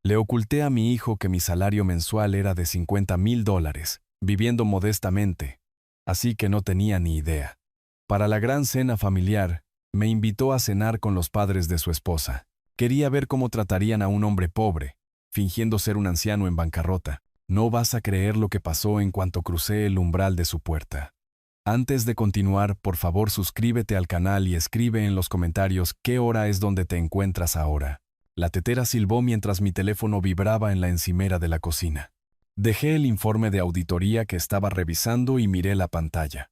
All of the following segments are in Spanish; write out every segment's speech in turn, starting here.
Le oculté a mi hijo que mi salario mensual era de $50,000, viviendo modestamente, así que no tenía ni idea. Para la gran cena familiar, me invitó a cenar con los padres de su esposa. Quería ver cómo tratarían a un hombre pobre, fingiendo ser un anciano en bancarrota. No vas a creer lo que pasó en cuanto crucé el umbral de su puerta. Antes de continuar, por favor suscríbete al canal y escribe en los comentarios qué hora es donde te encuentras ahora. La tetera silbó mientras mi teléfono vibraba en la encimera de la cocina. Dejé el informe de auditoría que estaba revisando y miré la pantalla.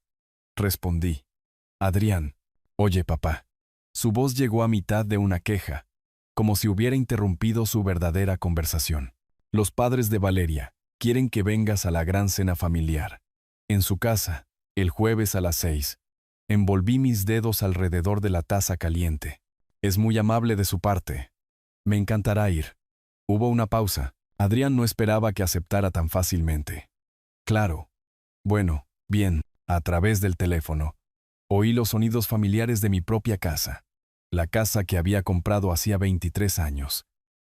Respondí. Adrián. Oye, papá. Su voz llegó a mitad de una queja, como si hubiera interrumpido su verdadera conversación. Los padres de Valeria quieren que vengas a la gran cena familiar. En su casa, el jueves a las 6. Envolví mis dedos alrededor de la taza caliente. Es muy amable de su parte. Me encantará ir. Hubo una pausa. Adrián no esperaba que aceptara tan fácilmente. Claro. Bueno, bien. A través del teléfono, oí los sonidos familiares de mi propia casa. La casa que había comprado hacía 23 años.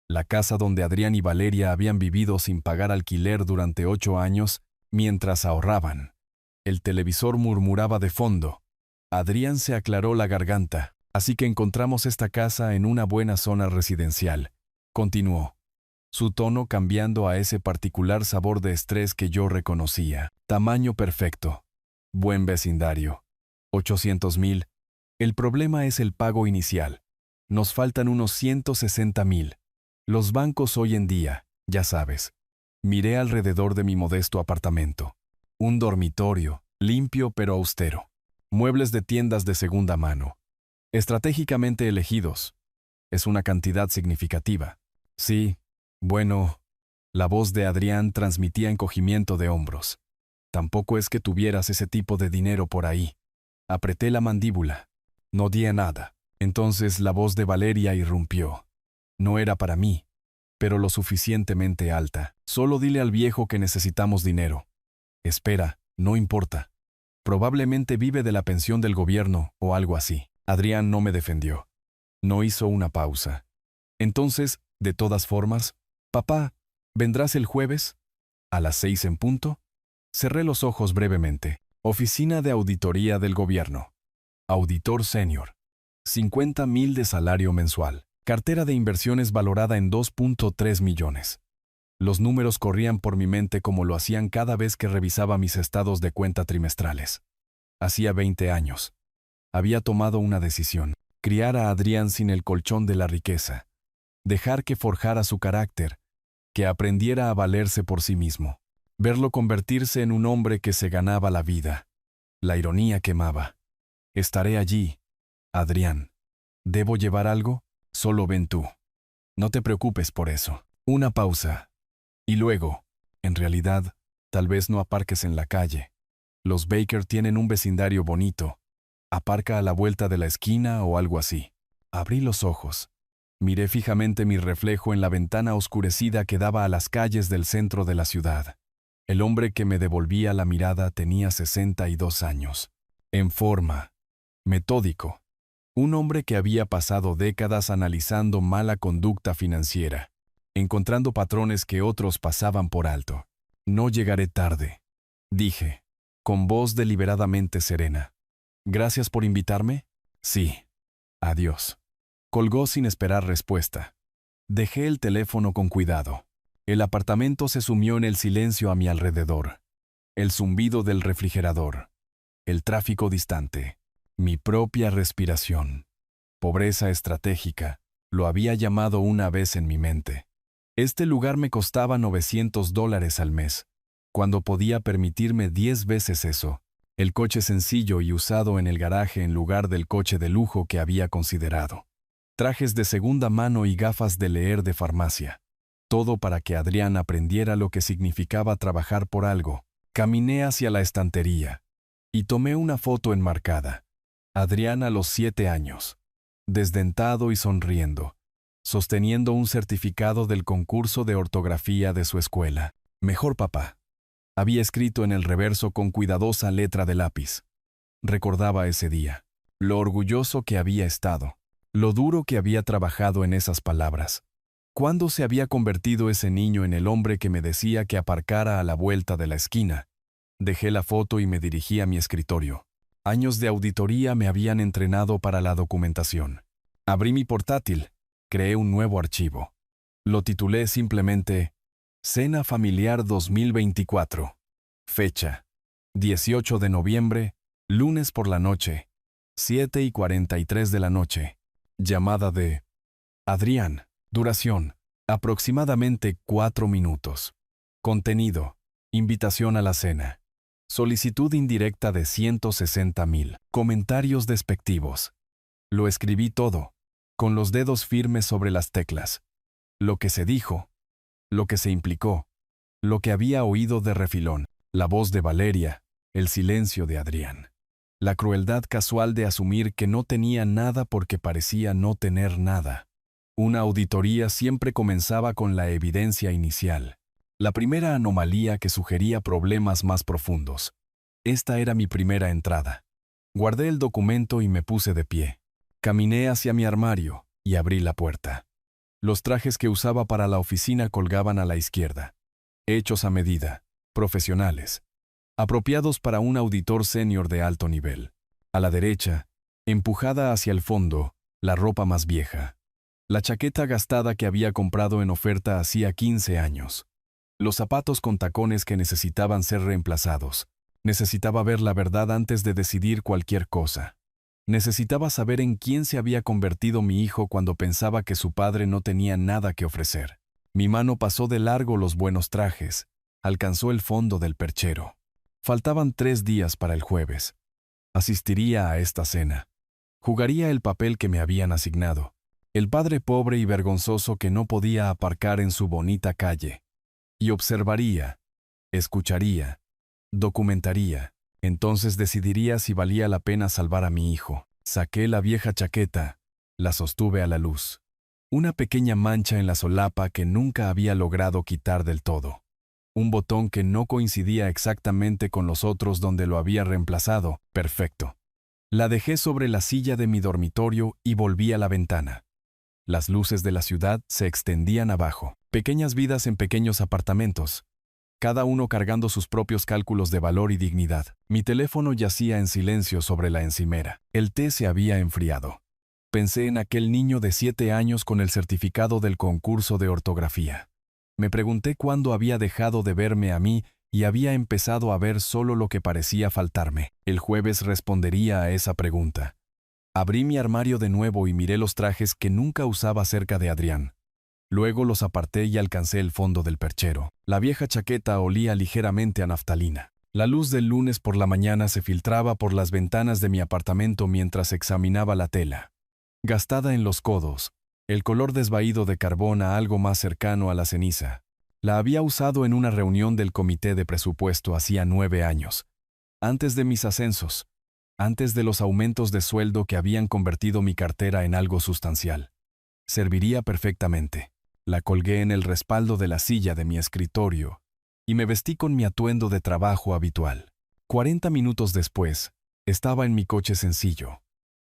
La casa donde Adrián y Valeria habían vivido sin pagar alquiler durante 8 años mientras ahorraban. El televisor murmuraba de fondo. Adrián se aclaró la garganta. Así que encontramos esta casa en una buena zona residencial, continuó, su tono cambiando a ese particular sabor de estrés que yo reconocía. Tamaño perfecto. Buen vecindario. 800,000. El problema es el pago inicial. Nos faltan unos 160,000. Los bancos hoy en día, ya sabes. Miré alrededor de mi modesto apartamento. Un dormitorio, limpio pero austero. Muebles de tiendas de segunda mano. Estratégicamente elegidos. Es una cantidad significativa. Sí, bueno, la voz de Adrián transmitía encogimiento de hombros. Tampoco es que tuvieras ese tipo de dinero por ahí. Apreté la mandíbula. No di nada. Entonces la voz de Valeria irrumpió. No era para mí, pero lo suficientemente alta. Solo dile al viejo que necesitamos dinero. Espera, no importa. Probablemente vive de la pensión del gobierno o algo así. Adrián no me defendió. No hizo una pausa. Entonces, de todas formas, papá, ¿vendrás el jueves? ¿A las 6 en punto? Cerré los ojos brevemente. Oficina de Auditoría del Gobierno. Auditor senior. 50,000 de salario mensual. Cartera de inversiones valorada en 2.3 millones. Los números corrían por mi mente como lo hacían cada vez que revisaba mis estados de cuenta trimestrales. Hacía 20 años. Había tomado una decisión. Criar a Adrián sin el colchón de la riqueza. Dejar que forjara su carácter, que aprendiera a valerse por sí mismo. Verlo convertirse en un hombre que se ganaba la vida. La ironía quemaba. Estaré allí, Adrián. ¿Debo llevar algo? Solo ven tú. No te preocupes por eso. Una pausa. Y luego, en realidad, tal vez no aparques en la calle. Los Baker tienen un vecindario bonito. Aparca a la vuelta de la esquina o algo así. Abrí los ojos. Miré fijamente mi reflejo en la ventana oscurecida que daba a las calles del centro de la ciudad. El hombre que me devolvía la mirada tenía 62 años. En forma. Metódico. Un hombre que había pasado décadas analizando mala conducta financiera, encontrando patrones que otros pasaban por alto. No llegaré tarde, dije, con voz deliberadamente serena. ¿Gracias por invitarme? Sí. Adiós. Colgó sin esperar respuesta. Dejé el teléfono con cuidado. El apartamento se sumió en el silencio a mi alrededor. El zumbido del refrigerador. El tráfico distante. Mi propia respiración. Pobreza estratégica, lo había llamado una vez en mi mente. Este lugar me costaba $900 al mes, cuando podía permitirme 10 veces eso. El coche sencillo y usado en el garaje en lugar del coche de lujo que había considerado. Trajes de segunda mano y gafas de leer de farmacia. Todo para que Adrián aprendiera lo que significaba trabajar por algo. Caminé hacia la estantería y tomé una foto enmarcada. Adrián a los 7 años, desdentado y sonriendo, sosteniendo un certificado del concurso de ortografía de su escuela. Mejor papá. Había escrito en el reverso con cuidadosa letra de lápiz. Recordaba ese día, lo orgulloso que había estado, lo duro que había trabajado en esas palabras. ¿Cuándo se había convertido ese niño en el hombre que me decía que aparcara a la vuelta de la esquina? Dejé la foto y me dirigí a mi escritorio. Años de auditoría me habían entrenado para la documentación. Abrí mi portátil, creé un nuevo archivo. Lo titulé simplemente Cena Familiar 2024. Fecha: 18 de noviembre, lunes por la noche, 7:43 de la noche. Llamada de Adrián. Duración: aproximadamente 4 minutos. Contenido: invitación a la cena. Solicitud indirecta de 160,000. Comentarios despectivos. Lo escribí todo, con los dedos firmes sobre las teclas. Lo que se dijo, lo que se implicó, lo que había oído de refilón, la voz de Valeria, el silencio de Adrián. La crueldad casual de asumir que no tenía nada porque parecía no tener nada. Una auditoría siempre comenzaba con la evidencia inicial, la primera anomalía que sugería problemas más profundos. Esta era mi primera entrada. Guardé el documento y me puse de pie. Caminé hacia mi armario y abrí la puerta. Los trajes que usaba para la oficina colgaban a la izquierda, hechos a medida, profesionales, apropiados para un auditor senior de alto nivel. A la derecha, empujada hacia el fondo, la ropa más vieja. La chaqueta gastada que había comprado en oferta hacía 15 años. Los zapatos con tacones que necesitaban ser reemplazados. Necesitaba ver la verdad antes de decidir cualquier cosa. Necesitaba saber en quién se había convertido mi hijo cuando pensaba que su padre no tenía nada que ofrecer. Mi mano pasó de largo los buenos trajes, alcanzó el fondo del perchero. Faltaban 3 días para el jueves. Asistiría a esta cena. Jugaría el papel que me habían asignado. El padre pobre y vergonzoso que no podía aparcar en su bonita calle. Y observaría, escucharía, documentaría. Entonces decidiría si valía la pena salvar a mi hijo. Saqué la vieja chaqueta, la sostuve a la luz. Una pequeña mancha en la solapa que nunca había logrado quitar del todo. Un botón que no coincidía exactamente con los otros donde lo había reemplazado. Perfecto. La dejé sobre la silla de mi dormitorio y volví a la ventana. Las luces de la ciudad se extendían abajo. Pequeñas vidas en pequeños apartamentos, cada uno cargando sus propios cálculos de valor y dignidad. Mi teléfono yacía en silencio sobre la encimera. El té se había enfriado. Pensé en aquel niño de 7 años con el certificado del concurso de ortografía. Me pregunté cuándo había dejado de verme a mí y había empezado a ver solo lo que parecía faltarme. El jueves respondería a esa pregunta. Abrí mi armario de nuevo y miré los trajes que nunca usaba cerca de Adrián. Luego los aparté y alcancé el fondo del perchero. La vieja chaqueta olía ligeramente a naftalina. La luz del lunes por la mañana se filtraba por las ventanas de mi apartamento mientras examinaba la tela. Gastada en los codos, el color desvaído de carbón a algo más cercano a la ceniza. La había usado en una reunión del comité de presupuesto hacía 9 años. Antes de mis ascensos. Antes de los aumentos de sueldo que habían convertido mi cartera en algo sustancial. Serviría perfectamente. La colgué en el respaldo de la silla de mi escritorio y me vestí con mi atuendo de trabajo habitual. 40 minutos después, estaba en mi coche sencillo,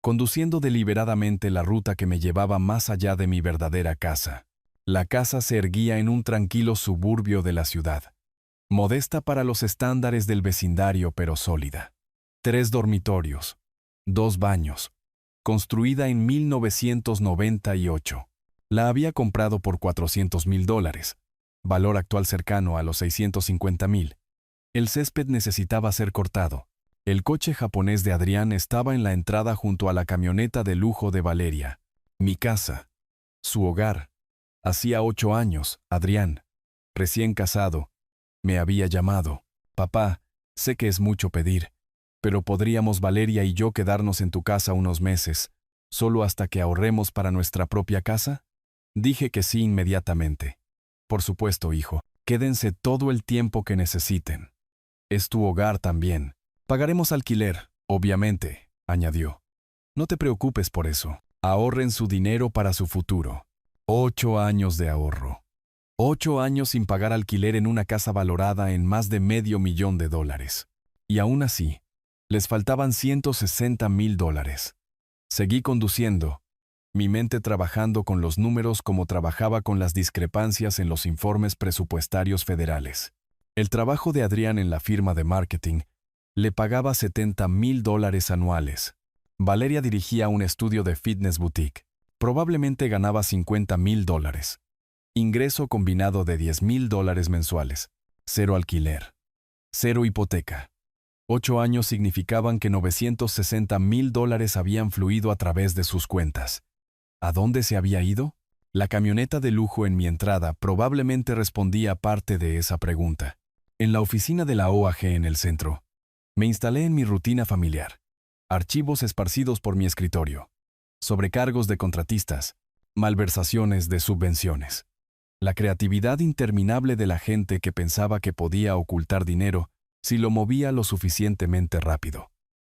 conduciendo deliberadamente la ruta que me llevaba más allá de mi verdadera casa. La casa se erguía en un tranquilo suburbio de la ciudad, modesta para los estándares del vecindario pero sólida. 3 dormitorios, 2 baños, construida en 1998. La había comprado por $400,000, valor actual cercano a los 650,000. El césped necesitaba ser cortado. El coche japonés de Adrián estaba en la entrada junto a la camioneta de lujo de Valeria. Mi casa, su hogar. Hacía 8 años, Adrián, recién casado, me había llamado. Papá, sé que es mucho pedir, pero ¿podríamos Valeria y yo quedarnos en tu casa unos meses, solo hasta que ahorremos para nuestra propia casa? Dije que sí inmediatamente. Por supuesto, hijo, quédense todo el tiempo que necesiten. Es tu hogar también. Pagaremos alquiler, obviamente, añadió. No te preocupes por eso. Ahorren su dinero para su futuro. 8 años de ahorro. 8 años sin pagar alquiler en una casa valorada en más de $500,000. Y aún así, les faltaban $160,000. Seguí conduciendo, mi mente trabajando con los números como trabajaba con las discrepancias en los informes presupuestarios federales. El trabajo de Adrián en la firma de marketing le pagaba $70,000 anuales. Valeria dirigía un estudio de fitness boutique. Probablemente ganaba $50,000. Ingreso combinado de $10,000 mensuales. Cero alquiler. Cero hipoteca. 8 años significaban que $960,000 habían fluido a través de sus cuentas. ¿A dónde se había ido? La camioneta de lujo en mi entrada probablemente respondía parte de esa pregunta. En la oficina de la OAG en el centro, me instalé en mi rutina familiar. Archivos esparcidos por mi escritorio. Sobrecargos de contratistas. Malversaciones de subvenciones. La creatividad interminable de la gente que pensaba que podía ocultar dinero si lo movía lo suficientemente rápido.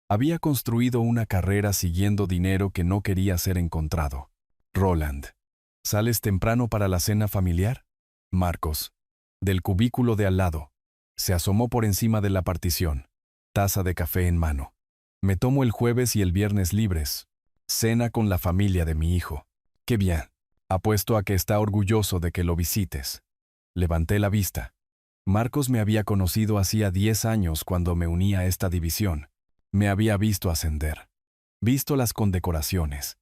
Había construido una carrera siguiendo dinero que no quería ser encontrado. Roland. ¿Sales temprano para la cena familiar? Marcos. Del cubículo de al lado. Se asomó por encima de la partición. Taza de café en mano. Me tomo el jueves y el viernes libres. Cena con la familia de mi hijo. ¡Qué bien! Apuesto a que está orgulloso de que lo visites. Levanté la vista. Marcos me había conocido hacía 10 años cuando me uní a esta división. Me había visto ascender. Visto las condecoraciones.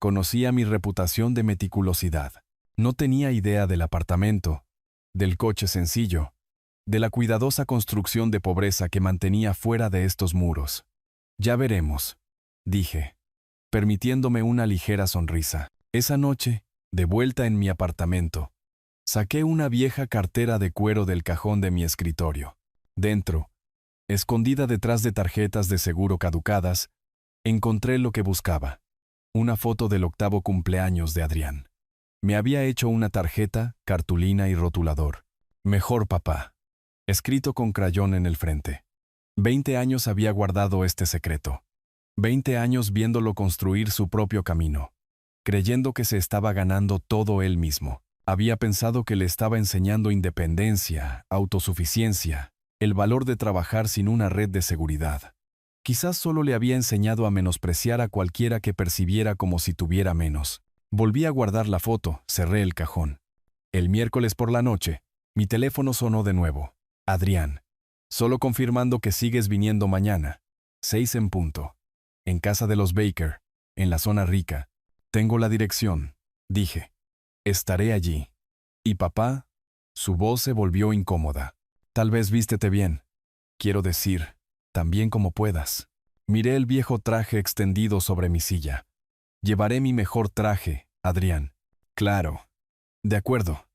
Conocía mi reputación de meticulosidad. No tenía idea del apartamento, del coche sencillo, de la cuidadosa construcción de pobreza que mantenía fuera de estos muros. Ya veremos, dije, permitiéndome una ligera sonrisa. Esa noche, de vuelta en mi apartamento, saqué una vieja cartera de cuero del cajón de mi escritorio. Dentro, escondida detrás de tarjetas de seguro caducadas, encontré lo que buscaba. Una foto del 8º cumpleaños de Adrián. Me había hecho una tarjeta, cartulina y rotulador. Mejor papá. Escrito con crayón en el frente. 20 años había guardado este secreto. 20 años viéndolo construir su propio camino. Creyendo que se estaba ganando todo él mismo. Había pensado que le estaba enseñando independencia, autosuficiencia, el valor de trabajar sin una red de seguridad. Quizás solo le había enseñado a menospreciar a cualquiera que percibiera como si tuviera menos. Volví a guardar la foto, cerré el cajón. El miércoles por la noche, mi teléfono sonó de nuevo. Adrián. Solo confirmando que sigues viniendo mañana. 6 en punto. En casa de los Baker, en la zona rica. Tengo la dirección, dije. Estaré allí. ¿Y papá? Su voz se volvió incómoda. Tal vez vístete bien. Quiero decir, tan bien como puedas. Miré el viejo traje extendido sobre mi silla. Llevaré mi mejor traje, Adrián. Claro. De acuerdo.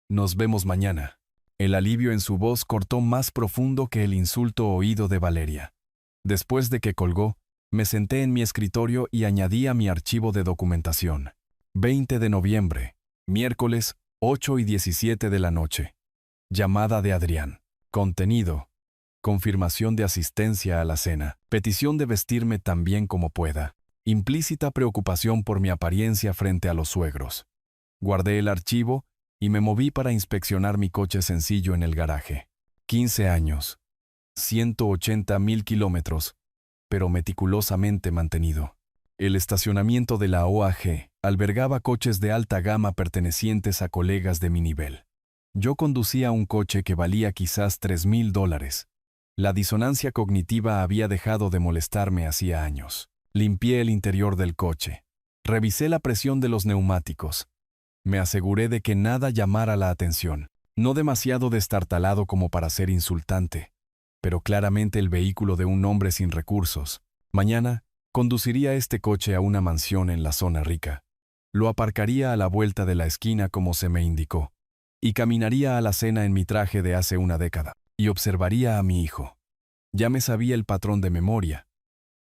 Nos vemos mañana. El alivio en su voz cortó más profundo que el insulto oído de Valeria. Después de que colgó, me senté en mi escritorio y añadí a mi archivo de documentación. 20 de noviembre, miércoles, 8:17 de la noche. Llamada de Adrián. Contenido. Confirmación de asistencia a la cena. Petición de vestirme tan bien como pueda. Implícita preocupación por mi apariencia frente a los suegros. Guardé el archivo y me moví para inspeccionar mi coche sencillo en el garaje. 15 años. 180,000 kilómetros, pero meticulosamente mantenido. El estacionamiento de la OAG albergaba coches de alta gama pertenecientes a colegas de mi nivel. Yo conducía un coche que valía quizás $3,000. La disonancia cognitiva había dejado de molestarme hacía años. Limpié el interior del coche. Revisé la presión de los neumáticos. Me aseguré de que nada llamara la atención. No demasiado destartalado como para ser insultante, pero claramente el vehículo de un hombre sin recursos. Mañana, conduciría este coche a una mansión en la zona rica. Lo aparcaría a la vuelta de la esquina como se me indicó, y caminaría a la cena en mi traje de hace una década, y observaría a mi hijo. Ya me sabía el patrón de memoria.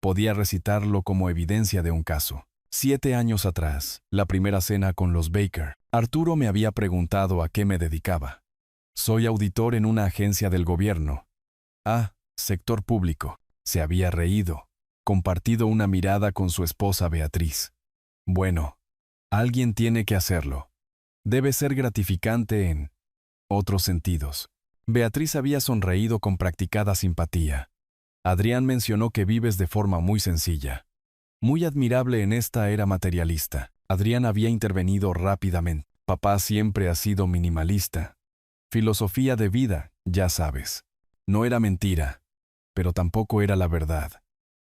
Podía recitarlo como evidencia de un caso. 7 años atrás, la primera cena con los Baker, Arturo me había preguntado a qué me dedicaba. Soy auditor en una agencia del gobierno. Ah, sector público. Se había reído, compartido una mirada con su esposa Beatriz. Bueno, alguien tiene que hacerlo. Debe ser gratificante en otros sentidos. Beatriz había sonreído con practicada simpatía. Adrián mencionó que vives de forma muy sencilla. Muy admirable en esta era materialista. Adrián había intervenido rápidamente. Papá siempre ha sido minimalista. Filosofía de vida, ya sabes. No era mentira, pero tampoco era la verdad.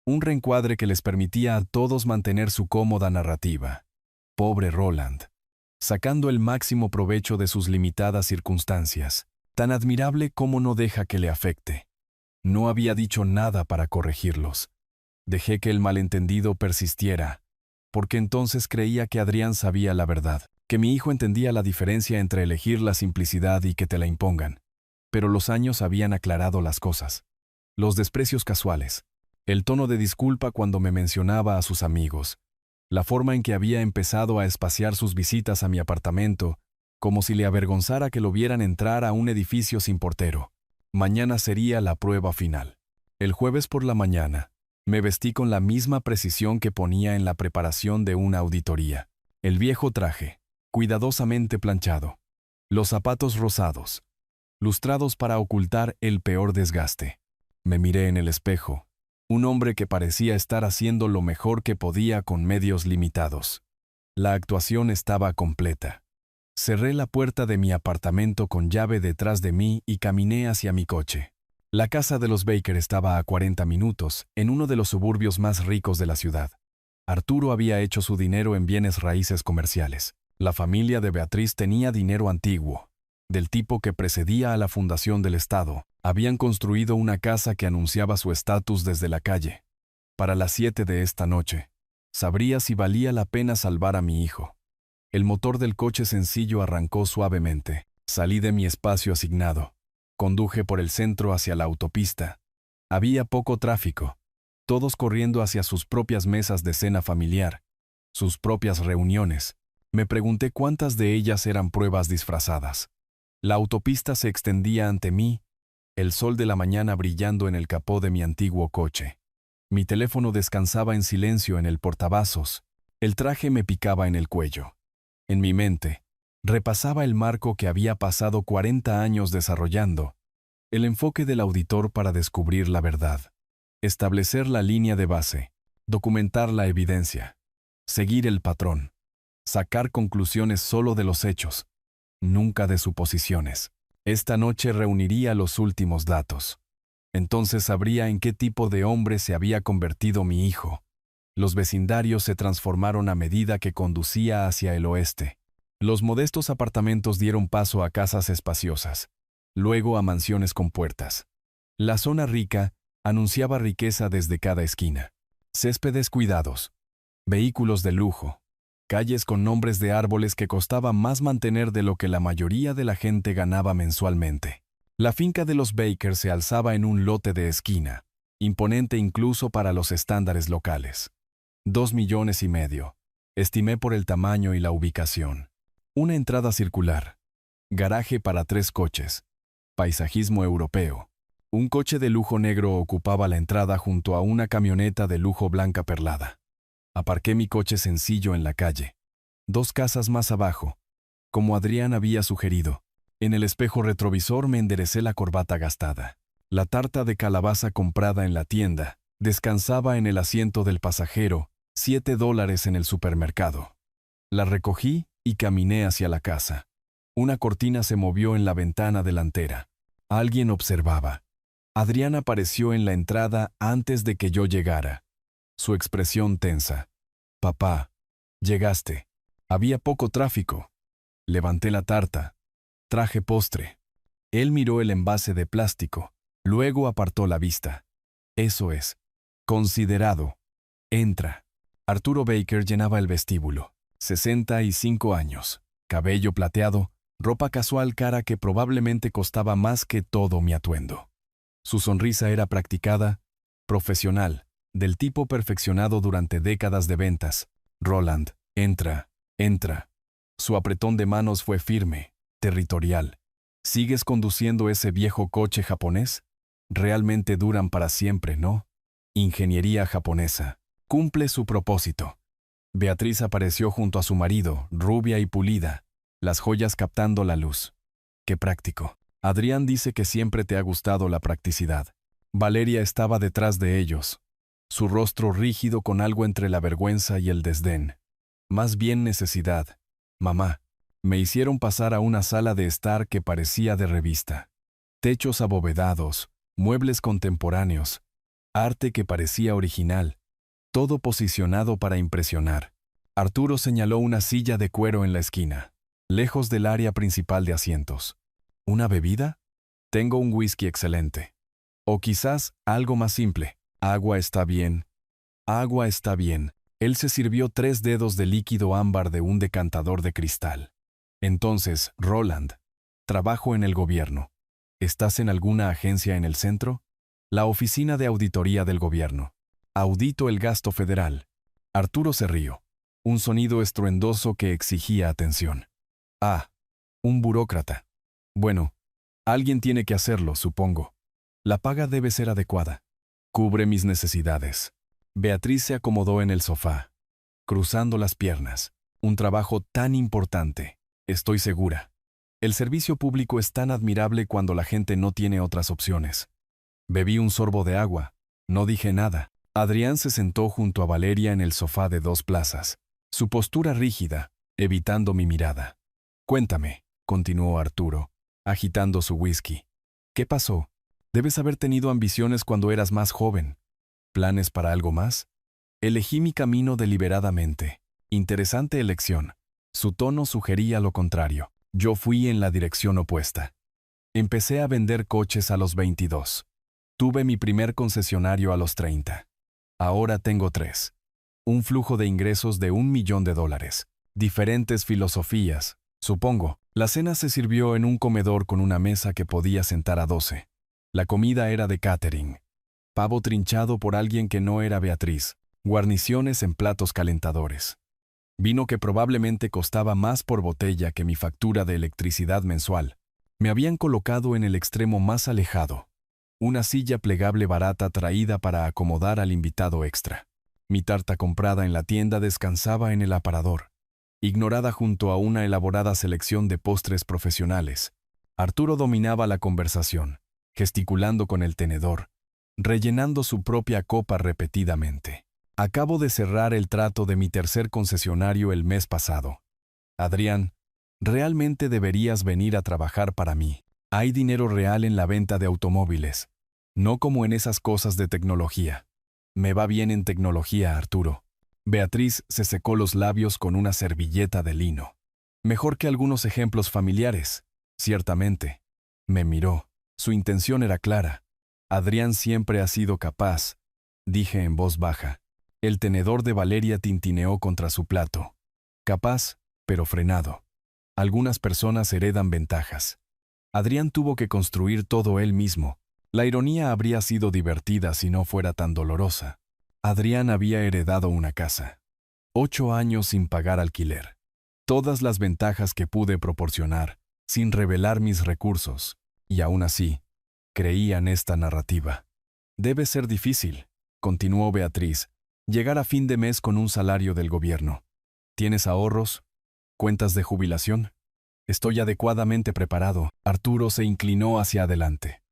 Un reencuadre que les permitía a todos mantener su cómoda narrativa. Pobre Roland. Sacando el máximo provecho de sus limitadas circunstancias. Tan admirable como no deja que le afecte. No había dicho nada para corregirlos. Dejé que el malentendido persistiera, porque entonces creía que Adrián sabía la verdad, que mi hijo entendía la diferencia entre elegir la simplicidad y que te la impongan. Pero los años habían aclarado las cosas. Los desprecios casuales, el tono de disculpa cuando me mencionaba a sus amigos, la forma en que había empezado a espaciar sus visitas a mi apartamento, como si le avergonzara que lo vieran entrar a un edificio sin portero. Mañana sería la prueba final. El jueves por la mañana, me vestí con la misma precisión que ponía en la preparación de una auditoría. El viejo traje, cuidadosamente planchado. Los zapatos rosados, lustrados para ocultar el peor desgaste. Me miré en el espejo, un hombre que parecía estar haciendo lo mejor que podía con medios limitados. La actuación estaba completa. Cerré la puerta de mi apartamento con llave detrás de mí y caminé hacia mi coche. La casa de los Baker estaba a 40 minutos, en uno de los suburbios más ricos de la ciudad. Arturo había hecho su dinero en bienes raíces comerciales. La familia de Beatriz tenía dinero antiguo, del tipo que precedía a la fundación del Estado. Habían construido una casa que anunciaba su estatus desde la calle. Para las 7 de esta noche, sabría si valía la pena salvar a mi hijo. El motor del coche sencillo arrancó suavemente. Salí de mi espacio asignado. Conduje por el centro hacia la autopista. Había poco tráfico, todos corriendo hacia sus propias mesas de cena familiar, sus propias reuniones. Me pregunté cuántas de ellas eran pruebas disfrazadas. La autopista se extendía ante mí, el sol de la mañana brillando en el capó de mi antiguo coche. Mi teléfono descansaba en silencio en el portavasos. El traje me picaba en el cuello. En mi mente, repasaba el marco que había pasado 40 años desarrollando, el enfoque del auditor para descubrir la verdad, establecer la línea de base, documentar la evidencia, seguir el patrón, sacar conclusiones solo de los hechos, nunca de suposiciones. Esta noche reuniría los últimos datos. Entonces sabría en qué tipo de hombre se había convertido mi hijo. Los vecindarios se transformaron a medida que conducía hacia el oeste. Los modestos apartamentos dieron paso a casas espaciosas, luego a mansiones con puertas. La zona rica anunciaba riqueza desde cada esquina. Céspedes cuidados, vehículos de lujo, calles con nombres de árboles que costaba más mantener de lo que la mayoría de la gente ganaba mensualmente. La finca de los Baker se alzaba en un lote de esquina, imponente incluso para los estándares locales. 2,5 millones, estimé por el tamaño y la ubicación. Una entrada circular, garaje para 3 coches, paisajismo europeo. Un coche de lujo negro ocupaba la entrada junto a una camioneta de lujo blanca perlada. Aparqué mi coche sencillo en la calle. 2 casas más abajo, como Adrián había sugerido. En el espejo retrovisor me enderecé la corbata gastada. La tarta de calabaza comprada en la tienda descansaba en el asiento del pasajero, $7 en el supermercado. La recogí y caminé hacia la casa. Una cortina se movió en la ventana delantera. Alguien observaba. Adrián apareció en la entrada antes de que yo llegara. Su expresión tensa. «Papá, llegaste. Había poco tráfico». Levanté la tarta. Traje postre. Él miró el envase de plástico. Luego apartó la vista. «Eso es. Considerado. Entra». Arturo Baker llenaba el vestíbulo. 65 años. Cabello plateado, ropa casual cara que probablemente costaba más que todo mi atuendo. Su sonrisa era practicada, profesional, del tipo perfeccionado durante décadas de ventas. «Roland, entra, entra». Su apretón de manos fue firme, territorial. «¿Sigues conduciendo ese viejo coche japonés? Realmente duran para siempre, ¿no? Ingeniería japonesa. Cumple su propósito». Beatriz apareció junto a su marido, rubia y pulida, las joyas captando la luz. «Qué práctico. Adrián dice que siempre te ha gustado la practicidad». Valeria estaba detrás de ellos, su rostro rígido con algo entre la vergüenza y el desdén. Más bien necesidad. Mamá, me hicieron pasar a una sala de estar que parecía de revista. Techos abovedados, muebles contemporáneos, arte que parecía original, todo posicionado para impresionar. Arturo señaló una silla de cuero en la esquina, lejos del área principal de asientos. ¿Una bebida? Tengo un whisky excelente. O quizás algo más simple. Agua está bien. Agua está bien. Él se sirvió 3 dedos de líquido ámbar de un decantador de cristal. Entonces, Roland, trabajo en el gobierno. ¿Estás en alguna agencia en el centro? La oficina de auditoría del gobierno. Audito el gasto federal. Arturo se rió. Un sonido estruendoso que exigía atención. Ah, un burócrata. Bueno, alguien tiene que hacerlo, supongo. La paga debe ser adecuada. Cubre mis necesidades. Beatriz se acomodó en el sofá, cruzando las piernas. Un trabajo tan importante, estoy segura. El servicio público es tan admirable cuando la gente no tiene otras opciones. Bebí un sorbo de agua. No dije nada. Adrián se sentó junto a Valeria en el sofá de 2 plazas, su postura rígida, evitando mi mirada. Cuéntame, continuó Arturo, agitando su whisky. ¿Qué pasó? Debes haber tenido ambiciones cuando eras más joven. ¿Planes para algo más? Elegí mi camino deliberadamente. Interesante elección. Su tono sugería lo contrario. Yo fui en la dirección opuesta. Empecé a vender coches a los 22. Tuve mi primer concesionario a los 30. Ahora tengo 3. Un flujo de ingresos de $1 millón. Diferentes filosofías, supongo. La cena se sirvió en un comedor con una mesa que podía sentar a 12. La comida era de catering. Pavo trinchado por alguien que no era Beatriz. Guarniciones en platos calentadores. Vino que probablemente costaba más por botella que mi factura de electricidad mensual. Me habían colocado en el extremo más alejado. Una silla plegable barata traída para acomodar al invitado extra. Mi tarta comprada en la tienda descansaba en el aparador, ignorada junto a una elaborada selección de postres profesionales. Arturo dominaba la conversación, gesticulando con el tenedor, rellenando su propia copa repetidamente. Acabo de cerrar el trato de mi tercer concesionario el mes pasado. Adrián, realmente deberías venir a trabajar para mí. Hay dinero real en la venta de automóviles, no como en esas cosas de tecnología. Me va bien en tecnología, Arturo. Beatriz se secó los labios con una servilleta de lino. Mejor que algunos ejemplos familiares, ciertamente. Me miró. Su intención era clara. Adrián siempre ha sido capaz, dije en voz baja. El tenedor de Valeria tintineó contra su plato. Capaz, pero frenado. Algunas personas heredan ventajas. Adrián tuvo que construir todo él mismo. La ironía habría sido divertida si no fuera tan dolorosa. Adrián había heredado una casa. 8 años sin pagar alquiler. Todas las ventajas que pude proporcionar, sin revelar mis recursos. Y aún así, creía en esta narrativa. Debe ser difícil, continuó Beatriz, llegar a fin de mes con un salario del gobierno. ¿Tienes ahorros? ¿Cuentas de jubilación? Estoy adecuadamente preparado. Arturo se inclinó hacia adelante.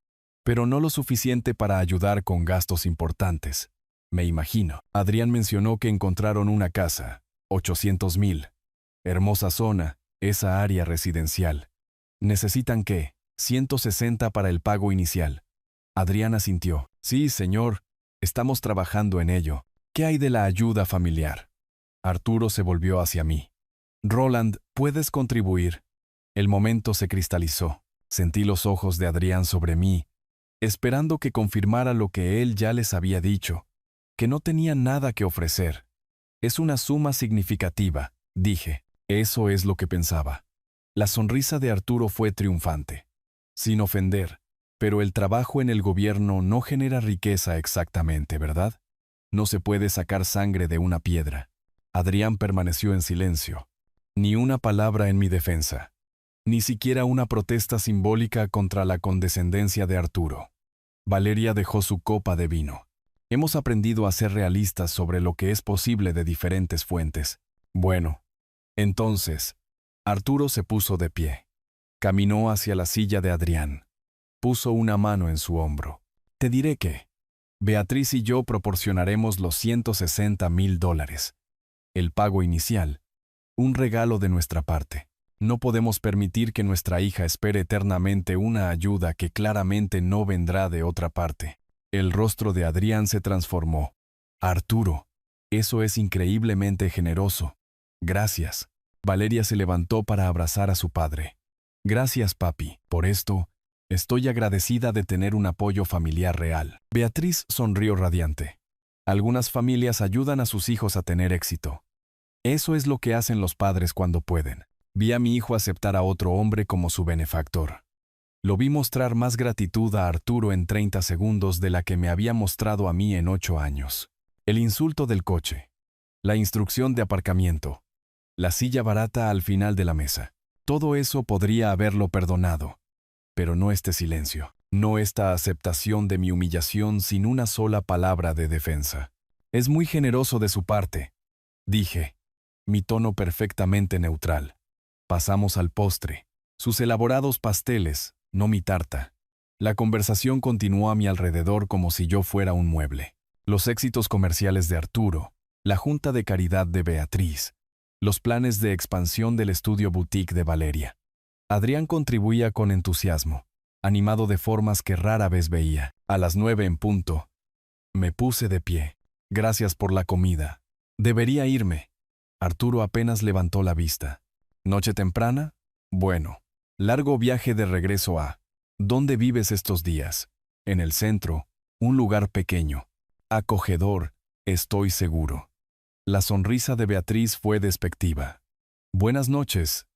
Pero no lo suficiente para ayudar con gastos importantes. Me imagino. Adrián mencionó que encontraron una casa, 800,000. Hermosa zona, esa área residencial. ¿Necesitan qué? 160 para el pago inicial. Adrián asintió. Sí, señor. Estamos trabajando en ello. ¿Qué hay de la ayuda familiar? Arturo se volvió hacia mí. Roland, ¿puedes contribuir? El momento se cristalizó. Sentí los ojos de Adrián sobre mí, esperando que confirmara lo que él ya les había dicho, que no tenía nada que ofrecer. Es una suma significativa, dije. Eso es lo que pensaba. La sonrisa de Arturo fue triunfante. Sin ofender, pero el trabajo en el gobierno no genera riqueza exactamente, ¿verdad? No se puede sacar sangre de una piedra. Adrián permaneció en silencio. Ni una palabra en mi defensa. Ni siquiera una protesta simbólica contra la condescendencia de Arturo. Valeria dejó su copa de vino. Hemos aprendido a ser realistas sobre lo que es posible de diferentes fuentes. Bueno, entonces, Arturo se puso de pie. Caminó hacia la silla de Adrián. Puso una mano en su hombro. Te diré que Beatriz y yo proporcionaremos los $160,000. El pago inicial, un regalo de nuestra parte. No podemos permitir que nuestra hija espere eternamente una ayuda que claramente no vendrá de otra parte. El rostro de Adrián se transformó. Arturo, eso es increíblemente generoso. Gracias. Valeria se levantó para abrazar a su padre. Gracias, papi. Por esto, estoy agradecida de tener un apoyo familiar real. Beatriz sonrió radiante. Algunas familias ayudan a sus hijos a tener éxito. Eso es lo que hacen los padres cuando pueden. Vi a mi hijo aceptar a otro hombre como su benefactor. Lo vi mostrar más gratitud a Arturo en 30 segundos de la que me había mostrado a mí en 8 años. El insulto del coche. La instrucción de aparcamiento. La silla barata al final de la mesa. Todo eso podría haberlo perdonado. Pero no este silencio. No esta aceptación de mi humillación sin una sola palabra de defensa. Es muy generoso de su parte, dije, mi tono perfectamente neutral. Pasamos al postre. Sus elaborados pasteles, no mi tarta. La conversación continuó a mi alrededor como si yo fuera un mueble. Los éxitos comerciales de Arturo, la junta de caridad de Beatriz, los planes de expansión del estudio boutique de Valeria. Adrián contribuía con entusiasmo, animado de formas que rara vez veía. A las 9 en punto, me puse de pie. Gracias por la comida. Debería irme. Arturo apenas levantó la vista. ¿Noche temprana? Bueno. Largo viaje de regreso a... ¿Dónde vives estos días? En el centro, un lugar pequeño. Acogedor, estoy seguro. La sonrisa de Beatriz fue despectiva. Buenas noches,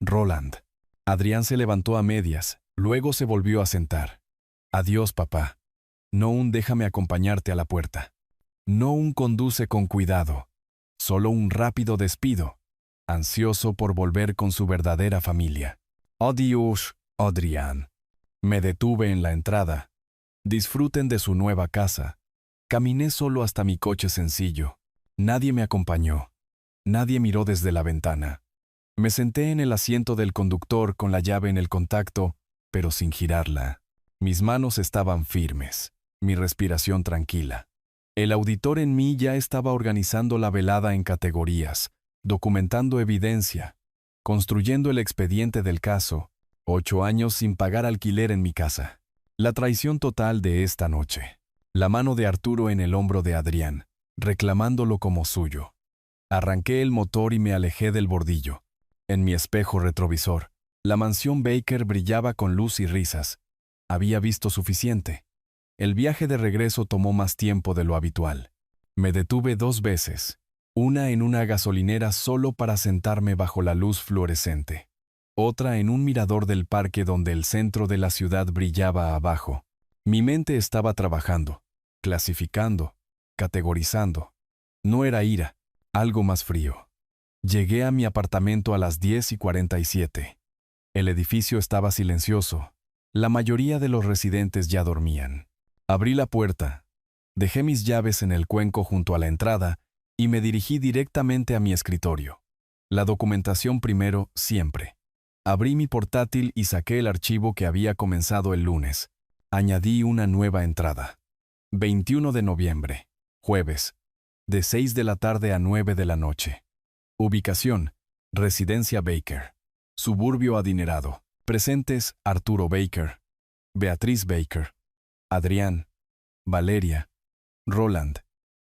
Roland. Adrián se levantó a medias, luego se volvió a sentar. Adiós, papá. No un déjame acompañarte a la puerta. No un conduce con cuidado. Solo un rápido despido. Ansioso por volver con su verdadera familia. Adiós, Adrián. Me detuve en la entrada. Disfruten de su nueva casa. Caminé solo hasta mi coche sencillo. Nadie me acompañó. Nadie miró desde la ventana. Me senté en el asiento del conductor con la llave en el contacto, pero sin girarla. Mis manos estaban firmes, mi respiración tranquila. El auditor en mí ya estaba organizando la velada en categorías, documentando evidencia, construyendo el expediente del caso. 8 años sin pagar alquiler en mi casa. La traición total de esta noche. La mano de Arturo en el hombro de Adrián, reclamándolo como suyo. Arranqué el motor y me alejé del bordillo. En mi espejo retrovisor, la mansión Baker brillaba con luz y risas. Había visto suficiente. El viaje de regreso tomó más tiempo de lo habitual. Me detuve 2 veces, una en una gasolinera solo para sentarme bajo la luz fluorescente, otra en un mirador del parque donde el centro de la ciudad brillaba abajo. Mi mente estaba trabajando, clasificando, categorizando. No era ira, algo más frío. Llegué a mi apartamento a las 10:47. El edificio estaba silencioso. La mayoría de los residentes ya dormían. Abrí la puerta, dejé mis llaves en el cuenco junto a la entrada y me dirigí directamente a mi escritorio. La documentación primero, siempre. Abrí mi portátil y saqué el archivo que había comenzado el lunes. Añadí una nueva entrada. 21 de noviembre, jueves, de 6 de la tarde a 9 de la noche. Ubicación, Residencia Baker. Suburbio adinerado. Presentes Arturo Baker, Beatriz Baker, Adrián, Valeria, Roland.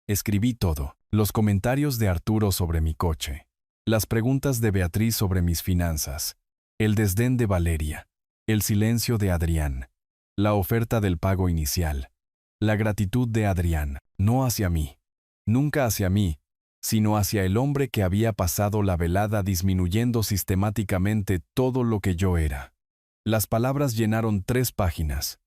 Escribí todo. Los comentarios de Arturo sobre mi coche. Las preguntas de Beatriz sobre mis finanzas. El desdén de Valeria. El silencio de Adrián. La oferta del pago inicial. La gratitud de Adrián, no hacia mí. Nunca hacia mí, sino hacia el hombre que había pasado la velada disminuyendo sistemáticamente todo lo que yo era. Las palabras llenaron 3 páginas.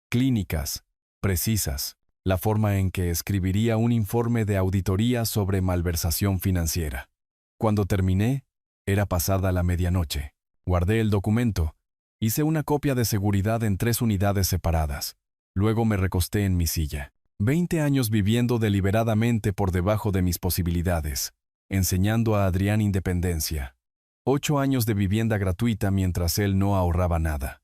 Clínicas, precisas, la forma en que escribiría un informe de auditoría sobre malversación financiera. Cuando terminé, era pasada la medianoche. Guardé el documento, hice una copia de seguridad en 3 unidades separadas. Luego me recosté en mi silla. 20 años viviendo deliberadamente por debajo de mis posibilidades, enseñando a Adrián independencia. 8 años de vivienda gratuita mientras él no ahorraba nada.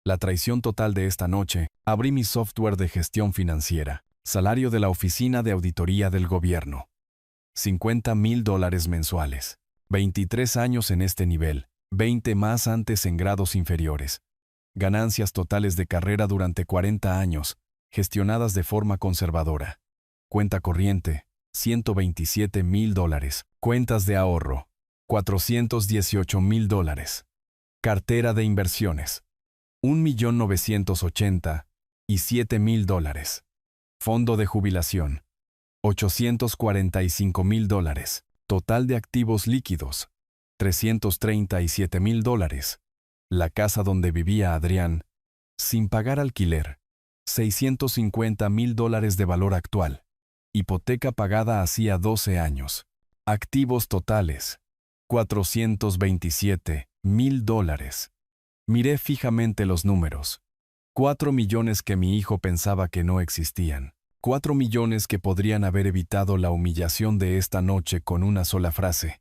La traición total de esta noche, abrí mi software de gestión financiera, salario de la Oficina de Auditoría del Gobierno. $50,000 mensuales. 23 años en este nivel, 20 más antes en grados inferiores. Ganancias totales de carrera durante 40 años, gestionadas de forma conservadora. Cuenta corriente, $127,000. Cuentas de ahorro, $418,000. Cartera de inversiones, $1,987,000. Fondo de jubilación, $845,000. Total de activos líquidos, $337,000. La casa donde vivía Adrián, sin pagar alquiler, $650,000 de valor actual. Hipoteca pagada hacía 12 años. Activos totales, $427,000. Miré fijamente los números. 4 millones que mi hijo pensaba que no existían. 4 millones que podrían haber evitado la humillación de esta noche con una sola frase.